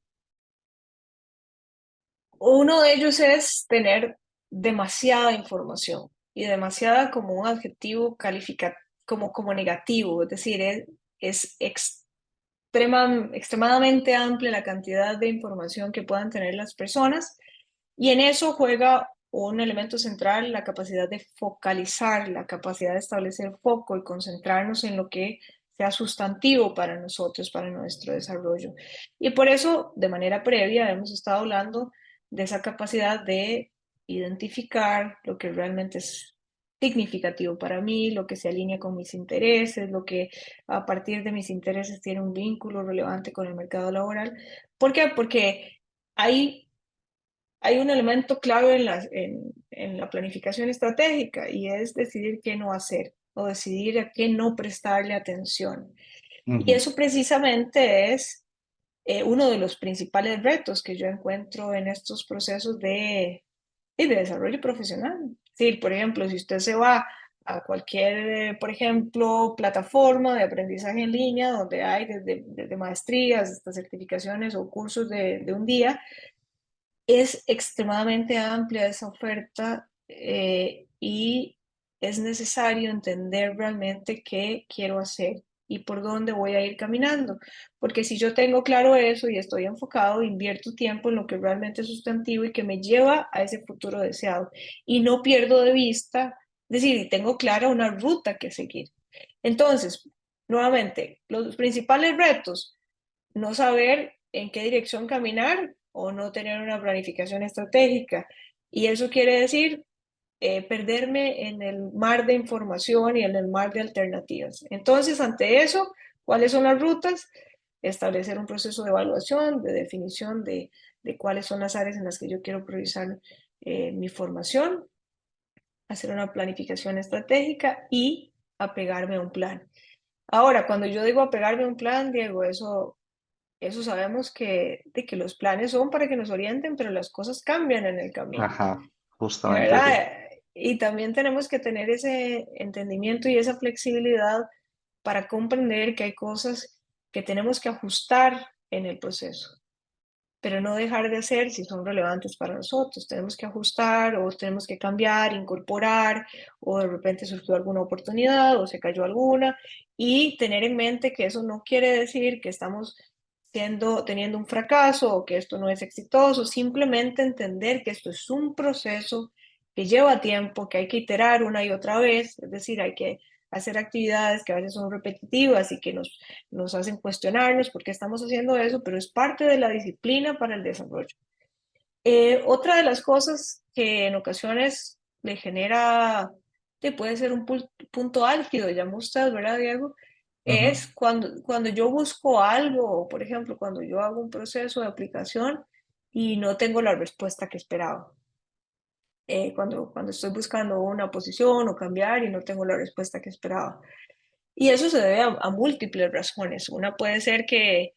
Uno de ellos es tener demasiada información y demasiada como un adjetivo calificativo, como negativo, es decir, es extremadamente amplia la cantidad de información que puedan tener las personas y en eso juega un elemento central, la capacidad de focalizar, la capacidad de establecer foco y concentrarnos en lo que sea sustantivo para nosotros, para nuestro desarrollo. Y por eso, de manera previa, hemos estado hablando de esa capacidad de identificar lo que realmente es significativo para mí, lo que se alinea con mis intereses, lo que a partir de mis intereses tiene un vínculo relevante con el mercado laboral. ¿Por qué? Porque hay un elemento clave en la planificación estratégica y es decidir qué no hacer o decidir a qué no prestarle atención. Y Ujú, eso precisamente es uno de los principales retos que yo encuentro en estos procesos de desarrollo profesional. Sí, por ejemplo, si usted se va a cualquier, por ejemplo, plataforma de aprendizaje en línea donde hay desde maestrías hasta certificaciones o cursos de un día, es extremadamente amplia esa oferta y es necesario entender realmente qué quiero hacer y por dónde voy a ir caminando. Porque si yo tengo claro eso y estoy enfocado, invierto tiempo en lo que realmente es sustantivo y que me lleva a ese futuro deseado. Y no pierdo de vista, es decir, tengo clara una ruta que seguir. Entonces, nuevamente, los principales retos no saber en qué dirección caminar o no tener una planificación estratégica. Y eso quiere decir perderme en el mar de información y en el mar de alternativas. Entonces, ante eso, ¿cuáles son las rutas? Establecer un proceso de evaluación, de definición de cuáles son las áreas en las que yo quiero priorizar mi formación, hacer una planificación estratégica y apegarme a un plan. Ahora, cuando yo digo apegarme a un plan, Diego, eso eso sabemos que los planes son para que nos orienten, pero las cosas cambian en el camino, Ajá, justamente así. ¿verdad? Y también tenemos que tener ese entendimiento y esa flexibilidad para comprender que hay cosas que tenemos que ajustar en el proceso, pero no dejar de hacer si son relevantes para nosotros. Tenemos que ajustar o tenemos que cambiar, incorporar, o de repente surgió alguna oportunidad o se cayó alguna, y tener en mente que eso no quiere decir que estamos teniendo un fracaso o que esto no es exitoso, simplemente entender que esto es un proceso que lleva tiempo, que hay que iterar una y otra vez, es decir, hay que hacer actividades que a veces son repetitivas y que nos hacen cuestionarnos por qué estamos haciendo eso, pero es parte de la disciplina para el desarrollo. Otra de las cosas que en ocasiones le genera, puede ser un punto álgido, llama usted, ¿verdad, Diego? Ujú. Es cuando yo busco algo, por ejemplo, cuando yo hago un proceso de aplicación y no tengo la respuesta que esperaba. Cuando estoy buscando una posición o cambiar y no tengo la respuesta que esperaba. Y eso se debe a múltiples razones. Una puede ser que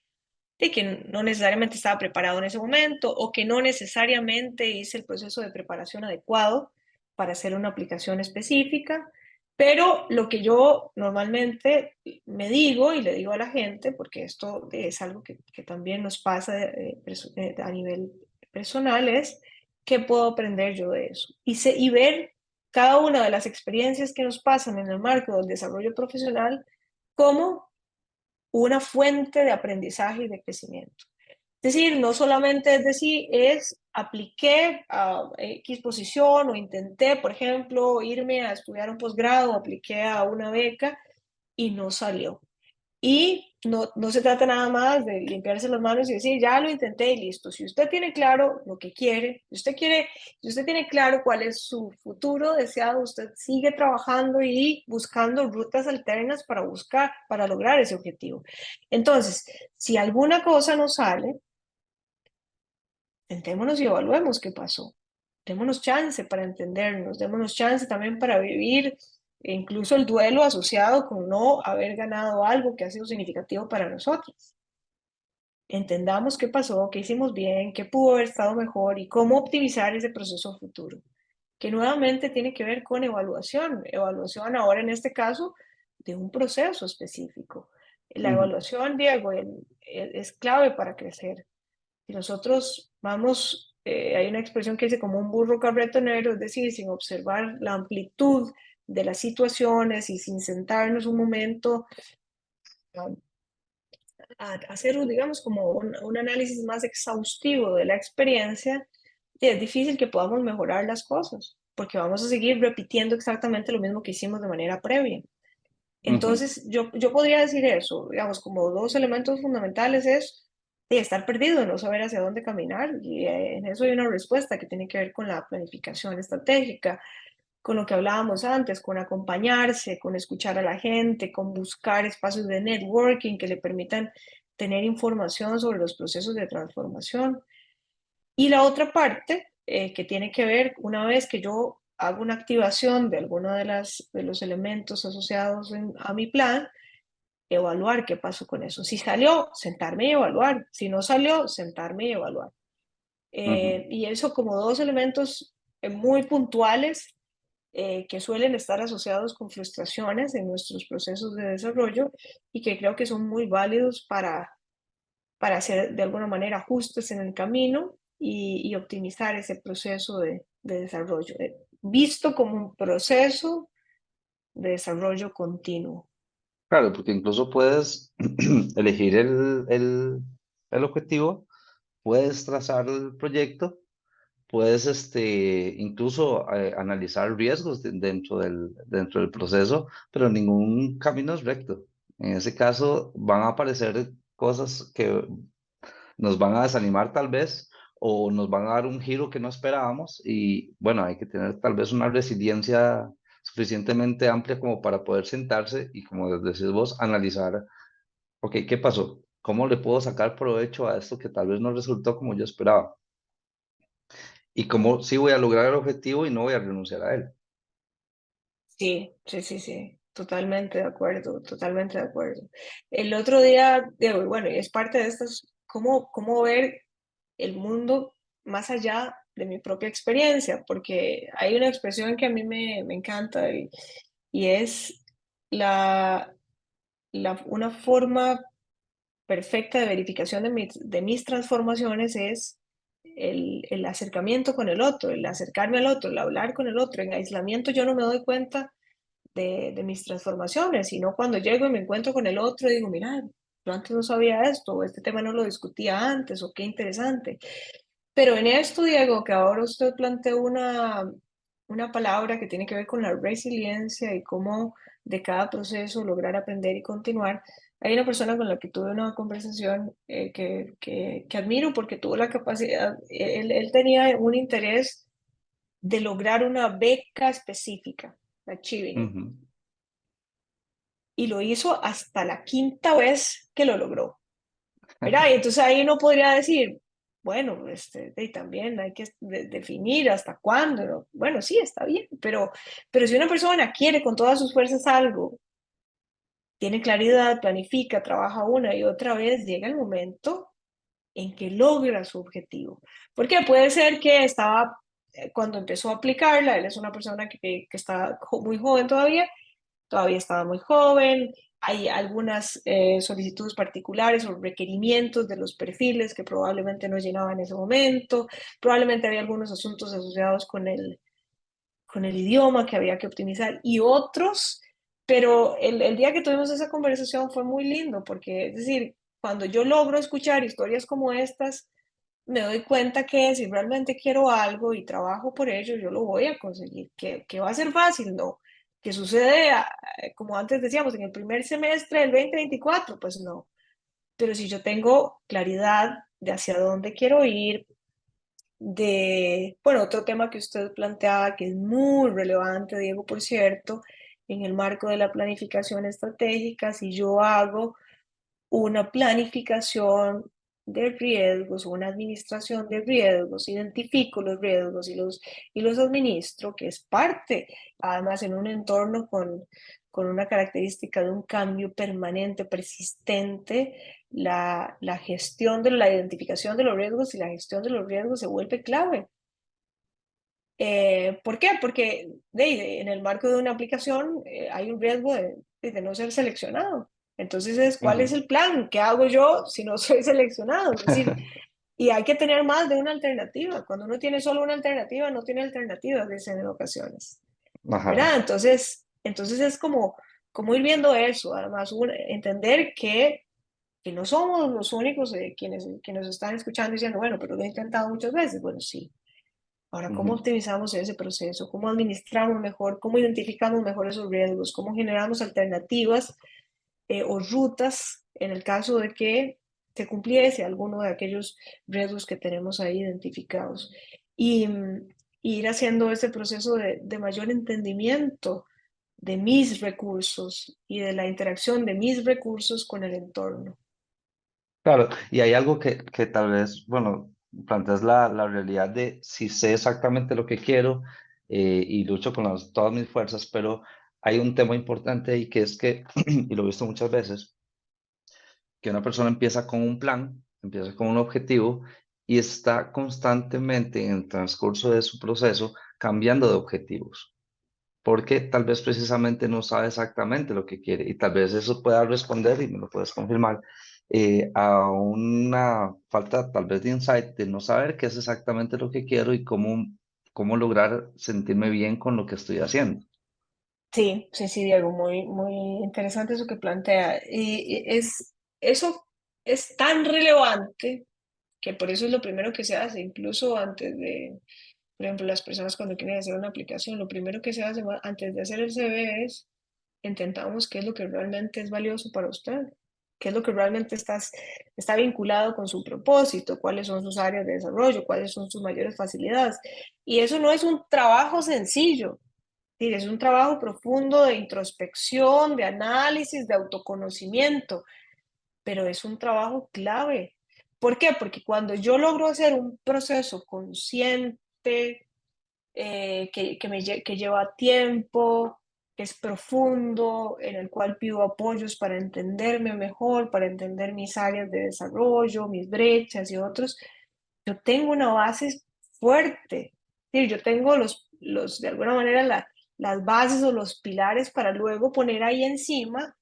no necesariamente estaba preparado en ese momento o que no necesariamente hice el proceso de preparación adecuado para hacer una aplicación específica. Pero lo que yo normalmente me digo y le digo a la gente, porque esto es algo que también nos pasa a nivel personal, es qué puedo aprender yo de eso. Y ver cada una de las experiencias que nos pasan en el marco del desarrollo profesional como una fuente de aprendizaje y de crecimiento. Es decir, no solamente es decir, apliqué a X posición o intenté, por ejemplo, irme a estudiar un posgrado, apliqué a una beca y no salió. Y no se trata nada más de limpiarse las manos y decir, ya lo intenté y listo. Si usted tiene claro lo que quiere, si usted tiene claro cuál es su futuro deseado, usted sigue trabajando y buscando rutas alternas para lograr ese objetivo. Entonces, si alguna cosa no sale, sentémonos y evaluemos qué pasó. Démonos chance para entendernos, démonos chance también para vivir incluso el duelo asociado con no haber ganado algo que ha sido significativo para nosotros. Entendamos qué pasó, qué hicimos bien, qué pudo haber estado mejor y cómo optimizar ese proceso futuro, que nuevamente tiene que ver con evaluación ahora en este caso de un proceso específico. La Ujú. evaluación, Diego, es clave para crecer. Si nosotros vamos, hay una expresión que dice como un burro carretonero, es decir, sin observar la amplitud de las situaciones y sin sentarnos un momento a hacer, digamos, como un análisis más exhaustivo de la experiencia, es difícil que podamos mejorar las cosas, porque vamos a seguir repitiendo exactamente lo mismo que hicimos de manera previa. Ujú. Entonces, yo podría decir eso, digamos, como dos elementos fundamentales es de estar perdido, no saber hacia dónde caminar, y en eso hay una respuesta que tiene que ver con la planificación estratégica, con lo que hablábamos antes, con acompañarse, con escuchar a la gente, con buscar espacios de networking que le permitan tener información sobre los procesos de transformación. Y la otra parte que tiene que ver, una vez que yo hago una activación de alguno de los elementos asociados a mi plan, evaluar qué pasó con eso. Si salió, sentarme y evaluar. Si no salió, sentarme y evaluar. Ujú. Y eso como dos elementos muy puntuales que suelen estar asociados con frustraciones en nuestros procesos de desarrollo y que creo que son muy válidos para hacer de alguna manera ajustes en el camino y optimizar ese proceso de desarrollo, visto como un proceso de desarrollo continuo. Claro, porque incluso puedes elegir el objetivo, puedes trazar el proyecto, puedes incluso analizar riesgos dentro del proceso, pero ningún camino es recto. En ese caso van a aparecer cosas que nos van a desanimar tal vez o nos van a dar un giro que no esperábamos y bueno, hay que tener tal vez una resiliencia suficientemente amplia como para poder sentarse y como decís vos, analizar, ok, ¿qué pasó? ¿Cómo le puedo sacar provecho a esto que tal vez no resultó como yo esperaba? Y cómo sí voy a lograr el objetivo y no voy a renunciar a él. Sí, sí, sí, sí, totalmente de acuerdo, totalmente de acuerdo. El otro día, bueno, y es parte de estas cómo ver el mundo más allá de mi propia experiencia, porque hay una expresión que a mí me encanta y es una forma perfecta de verificación de mis transformaciones es el acercamiento con el otro, el acercarme al otro, el hablar con el otro. En aislamiento yo no me doy cuenta de mis transformaciones, sino cuando llego y me encuentro con el otro, digo, mira, yo antes no sabía esto, o este tema no lo discutía antes, o qué interesante. Pero en esto, Diego, que ahora usted planteó una palabra que tiene que ver con la resiliencia y cómo de cada proceso lograr aprender y continuar. Hay una persona con la que tuve una conversación que admiro porque tuvo la capacidad, él tenía un interés de lograr una beca específica, achieving, Ujú. y lo hizo hasta la quinta vez que lo logró. ¿Verdad? Y entonces ahí uno podría decir, bueno, y también hay que definir hasta cuándo, ¿no? Bueno, sí, está bien, pero si una persona quiere con todas sus fuerzas algo, tiene claridad, planifica, trabaja una y otra vez, llega el momento en que logra su objetivo. Porque puede ser que estaba, cuando empezó a aplicarla, él es una persona que está muy joven todavía estaba muy joven, hay algunas solicitudes particulares o requerimientos de los perfiles que probablemente no llenaba en ese momento, probablemente había algunos asuntos asociados con el idioma que había que optimizar y otros, pero el día que tuvimos esa conversación fue muy lindo porque, es decir, cuando yo logro escuchar historias como estas, me doy cuenta que si realmente quiero algo y trabajo por ello, yo lo voy a conseguir. Que va a ser fácil? No. ¿Que sucede, como antes decíamos, en el primer semestre del 2024? Pues no. Pero si yo tengo claridad de hacia dónde quiero ir, bueno, otro tema que usted planteaba, que es muy relevante, Diego, por cierto, en el marco de la planificación estratégica, si yo hago una planificación de riesgos o una administración de riesgos, identifico los riesgos y los administro, que es parte, además, en un entorno con una característica de un cambio permanente, persistente, la gestión de la identificación de los riesgos y la gestión de los riesgos se vuelve clave. ¿Por qué? Porque en el marco de una aplicación hay un riesgo de no ser seleccionado. Entonces, ¿cuál es Ujú. el plan? ¿Qué hago yo si no soy seleccionado? Es decir, y hay que tener más de una alternativa. Cuando uno tiene solo una alternativa, no tiene alternativas, dicen en ocasiones. Ajá. ¿Verdad? Entonces es como ir viendo eso. Además, entender que no somos los únicos quienes nos están escuchando diciendo, bueno, pero lo he intentado muchas veces. Bueno, sí. Ahora, ¿cómo Ujú. optimizamos ese proceso? ¿Cómo administramos mejor? ¿Cómo identificamos mejor esos riesgos? ¿Cómo generamos alternativas o rutas en el caso de que se cumpliese alguno de aquellos riesgos que tenemos ahí identificados? Y, y ir haciendo ese proceso de mayor entendimiento de mis recursos y de la interacción de mis recursos con el entorno. Claro, y hay algo que tal vez, bueno, planteas la realidad de si sé exactamente lo que quiero y lucho con todas mis fuerzas, pero hay un tema importante ahí que es que, y lo he visto muchas veces, que una persona empieza con un plan, empieza con un objetivo y está constantemente en el transcurso de su proceso cambiando de objetivos, porque tal vez precisamente no sabe exactamente lo que quiere y tal vez eso pueda responder, y me lo puedes confirmar, a una falta tal vez de insight, de no saber qué es exactamente lo que quiero y cómo lograr sentirme bien con lo que estoy haciendo. Sí, sí, sí, Diego, muy, muy interesante eso que plantea. Eso es tan relevante que por eso es lo primero que se hace, incluso antes de, por ejemplo, las personas cuando quieren hacer una aplicación, lo primero que se hace antes de hacer el CV es intentamos qué es lo que realmente es valioso para usted, qué es lo que realmente está vinculado con su propósito, cuáles son sus áreas de desarrollo, cuáles son sus mayores facilidades. Y eso no es un trabajo sencillo, es un trabajo profundo de introspección, de análisis, de autoconocimiento, pero es un trabajo clave. ¿Por qué? Porque cuando yo logro hacer un proceso consciente, que lleva tiempo, que es profundo, en el cual pido apoyos para entenderme mejor, para entender mis áreas de desarrollo, mis brechas y otros, yo tengo una base fuerte. Sí, yo tengo de alguna manera, las bases o los pilares para luego poner ahí encima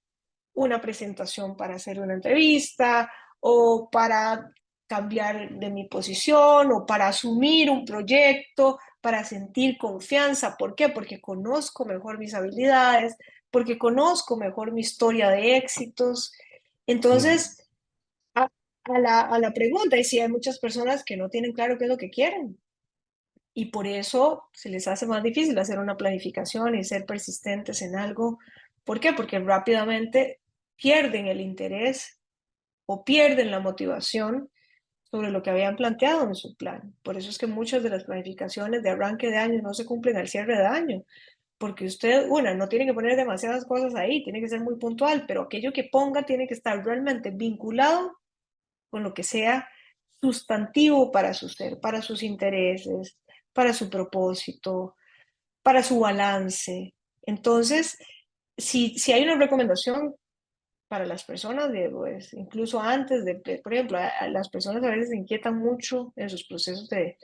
una presentación para hacer una entrevista o para cambiar de mi posición o para asumir un proyecto, para sentir confianza. ¿Por qué? Porque conozco mejor mis habilidades, porque conozco mejor mi historia de éxitos. Ujú. Entonces, a la pregunta, y si hay muchas personas que no tienen claro qué es lo que quieren, y por eso se les hace más difícil hacer una planificación y ser persistentes en algo. ¿Por qué? Porque rápidamente pierden el interés o pierden la motivación sobre lo que habían planteado en su plan. Por eso es que muchas de las planificaciones de arranque de año no se cumplen al cierre de año, porque usted, una, no tiene que poner demasiadas cosas ahí, tiene que ser muy puntual, pero aquello que ponga tiene que estar realmente vinculado con lo que sea sustantivo para su ser, para sus intereses, para su propósito, para su balance. Entonces, si hay una recomendación para las personas, pues, incluso antes por ejemplo, las personas a veces se inquietan mucho en sus procesos de,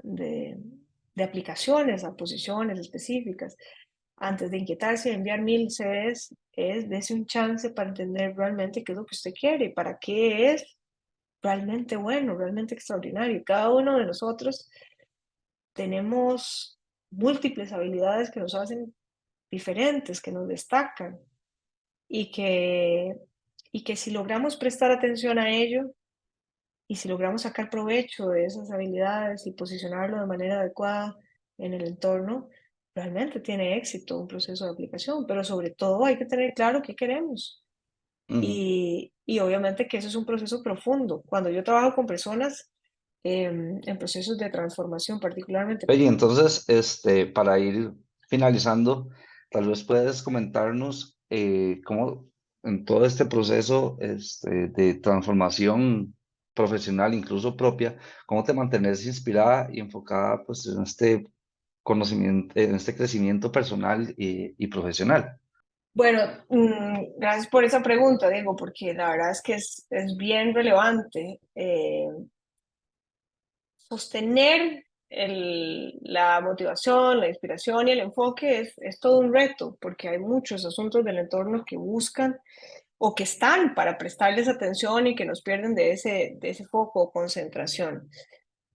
de aplicaciones a posiciones específicas. Antes de inquietarse y enviar 1000 CVs, dése un chance para entender realmente qué es lo que usted quiere y para qué es realmente bueno, realmente extraordinario. Cada uno de nosotros tenemos múltiples habilidades que nos hacen diferentes, que nos destacan y que si logramos prestar atención a ello y si logramos sacar provecho de esas habilidades y posicionarlo de manera adecuada en el entorno, realmente tiene éxito un proceso de aplicación, pero sobre todo hay que tener claro qué queremos. Ujú. Y obviamente que eso es un proceso profundo. Cuando yo trabajo con personas en procesos de transformación particularmente. Oye, entonces, para ir finalizando, tal vez puedes comentarnos cómo en todo este proceso de transformación profesional, incluso propia, cómo te mantienes inspirada y enfocada pues, en este conocimiento, en este crecimiento personal y profesional. Bueno, gracias por esa pregunta, Diego, porque la verdad es que es bien relevante. Sostener la motivación, la inspiración y el enfoque es todo un reto, porque hay muchos asuntos del entorno que buscan o que están para prestarles atención y que nos pierden de ese foco o concentración.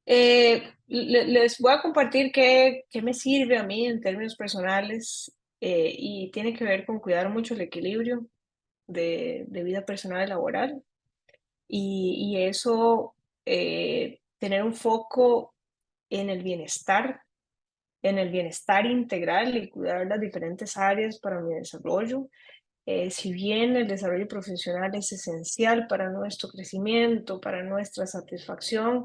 Les voy a compartir qué me sirve a mí en términos personales, y tiene que ver con cuidar mucho el equilibrio de vida personal y laboral y eso, tener un foco en el bienestar integral y cuidar las diferentes áreas para mi desarrollo. Si bien el desarrollo profesional es esencial para nuestro crecimiento, para nuestra satisfacción,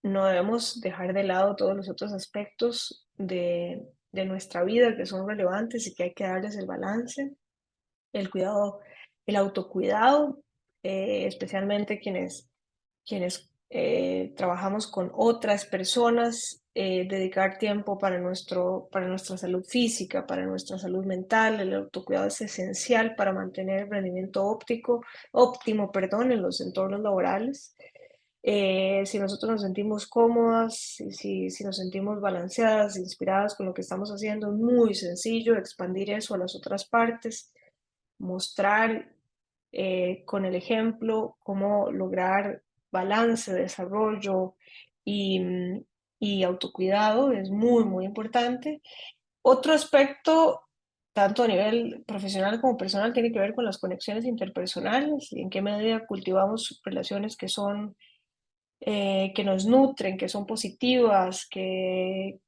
no debemos dejar de lado todos los otros aspectos de nuestra vida que son relevantes y que hay que darles el balance, el cuidado, el autocuidado, especialmente quienes trabajamos con otras personas, dedicar tiempo para nuestra salud física, para nuestra salud mental. El autocuidado es esencial para mantener el rendimiento óptimo, perdón, en los entornos laborales. Si nosotros nos sentimos cómodas, si nos sentimos balanceadas, inspiradas con lo que estamos haciendo, es muy sencillo expandir eso a las otras partes, mostrar con el ejemplo cómo lograr balance, desarrollo y autocuidado es muy, muy importante. Otro aspecto, tanto a nivel profesional como personal, tiene que ver con las conexiones interpersonales y en qué medida cultivamos relaciones que nos nutren, que son positivas, que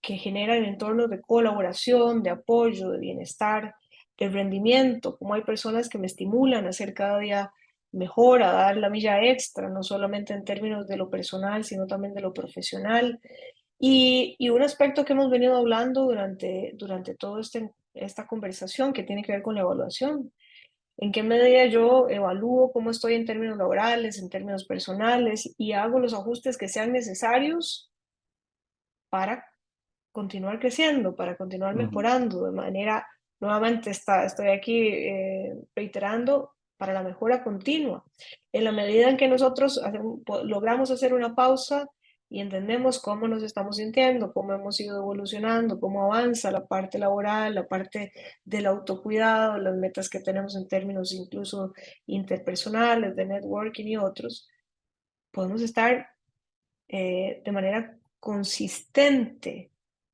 generan entornos de colaboración, de apoyo, de bienestar, de rendimiento, como hay personas que me estimulan a ser cada día mejor, a dar la milla extra, no solamente en términos de lo personal, sino también de lo profesional. Y un aspecto que hemos venido hablando durante toda esta conversación que tiene que ver con la evaluación. ¿En qué medida yo evalúo cómo estoy en términos laborales, en términos personales y hago los ajustes que sean necesarios para continuar creciendo, para continuar Ujú. mejorando de manera, nuevamente estoy aquí reiterando, para la mejora continua. En la medida en que nosotros logramos hacer una pausa y entendemos cómo nos estamos sintiendo, cómo hemos ido evolucionando, cómo avanza la parte laboral, la parte del autocuidado, las metas que tenemos en términos incluso interpersonales, de networking y otros, podemos estar de manera consistente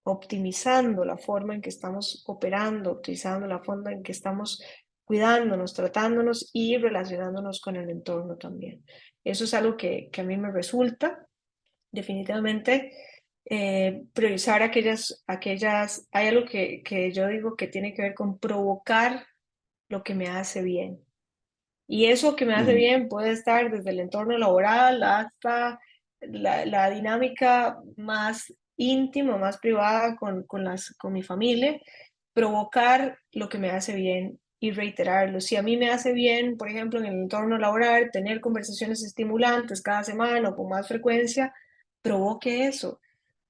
optimizando la forma en que estamos operando, optimizando la forma en que estamos cuidándonos, tratándonos y relacionándonos con el entorno también. Eso es algo que a mí me resulta definitivamente priorizar hay algo que yo digo que tiene que ver con provocar lo que me hace bien. Y eso que me hace Ujú. bien puede estar desde el entorno laboral hasta la dinámica más íntima, más privada con mi familia, provocar lo que me hace bien y reiterarlo. Si a mí me hace bien, por ejemplo, en el entorno laboral, tener conversaciones estimulantes cada semana o con más frecuencia, provoque eso.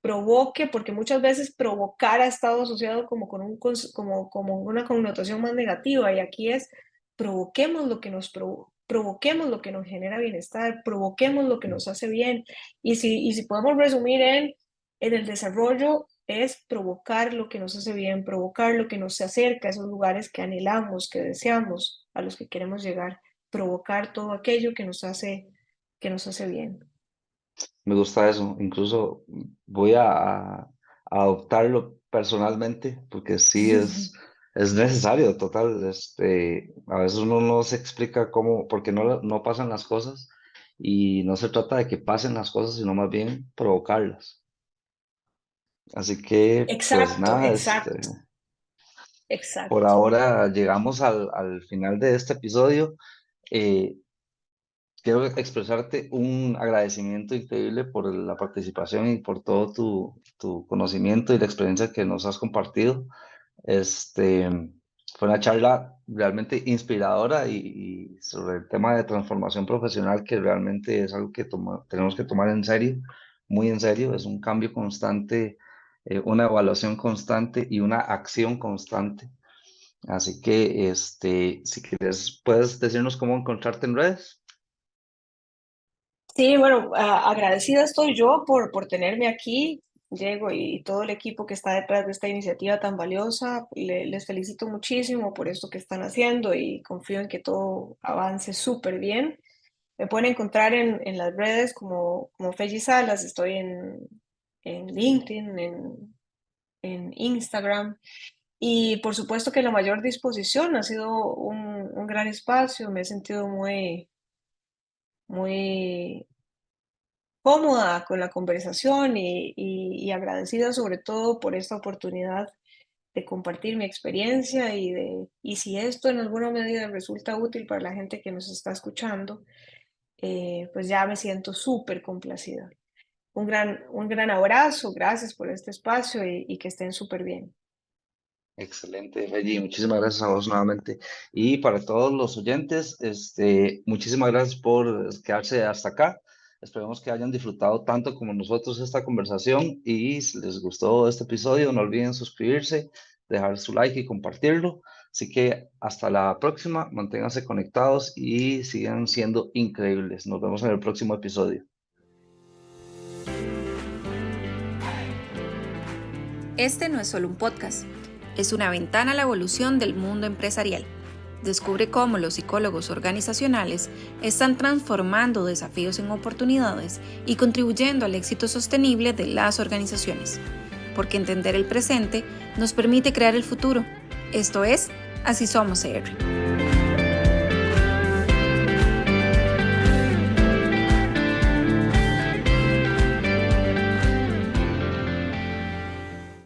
Provoque, porque muchas veces provocar ha estado asociado como con como una connotación más negativa, y aquí es provoquemos lo que provoquemos lo que nos genera bienestar, provoquemos lo que nos hace bien. Y si podemos resumir en el desarrollo, es provocar lo que nos hace bien, provocar lo que nos acerca a esos lugares que anhelamos, que deseamos, a los que queremos llegar, provocar todo aquello que nos hace bien. Me gusta eso. Incluso voy a adoptarlo personalmente porque sí es necesario, total. A veces uno no se explica cómo, por qué no pasan las cosas y no se trata de que pasen las cosas, sino más bien provocarlas. Así que, pues Exacto, nada, exacto, por exacto. ahora llegamos al final de este episodio. Eh, Quiero expresarte un agradecimiento increíble por la participación y por todo tu conocimiento y la experiencia que nos has compartido. Este, Fue una charla realmente inspiradora y sobre el tema de transformación profesional, que realmente es algo que tenemos que tomar en serio, muy en serio. Es un cambio constante, una evaluación constante y una acción constante. Así que, si quieres, puedes decirnos cómo encontrarte en redes. Sí, bueno, agradecida estoy yo por tenerme aquí, Diego, y todo el equipo que está detrás de esta iniciativa tan valiosa. Les felicito muchísimo por esto que están haciendo y confío en que todo avance súper bien. Me pueden encontrar en las redes como Feji Salas, estoy en LinkedIn, en Instagram. Y por supuesto que la mayor disposición, ha sido un gran espacio, me he sentido muy cómoda con la conversación y agradecida sobre todo por esta oportunidad de compartir mi experiencia y si esto en alguna medida resulta útil para la gente que nos está escuchando, pues ya me siento súper complacida. Un gran abrazo, gracias por este espacio y que estén súper bien. Excelente, Reggie. Muchísimas gracias a vos nuevamente. Y para todos los oyentes, muchísimas gracias por quedarse hasta acá. Esperemos que hayan disfrutado tanto como nosotros esta conversación y si les gustó este episodio, no olviden suscribirse, dejar su like y compartirlo. Así que hasta la próxima, manténganse conectados y sigan siendo increíbles. Nos vemos en el próximo episodio. Este no es solo un podcast, es una ventana a la evolución del mundo empresarial. Descubre cómo los psicólogos organizacionales están transformando desafíos en oportunidades y contribuyendo al éxito sostenible de las organizaciones. Porque entender el presente nos permite crear el futuro. Esto es Así Somos ER.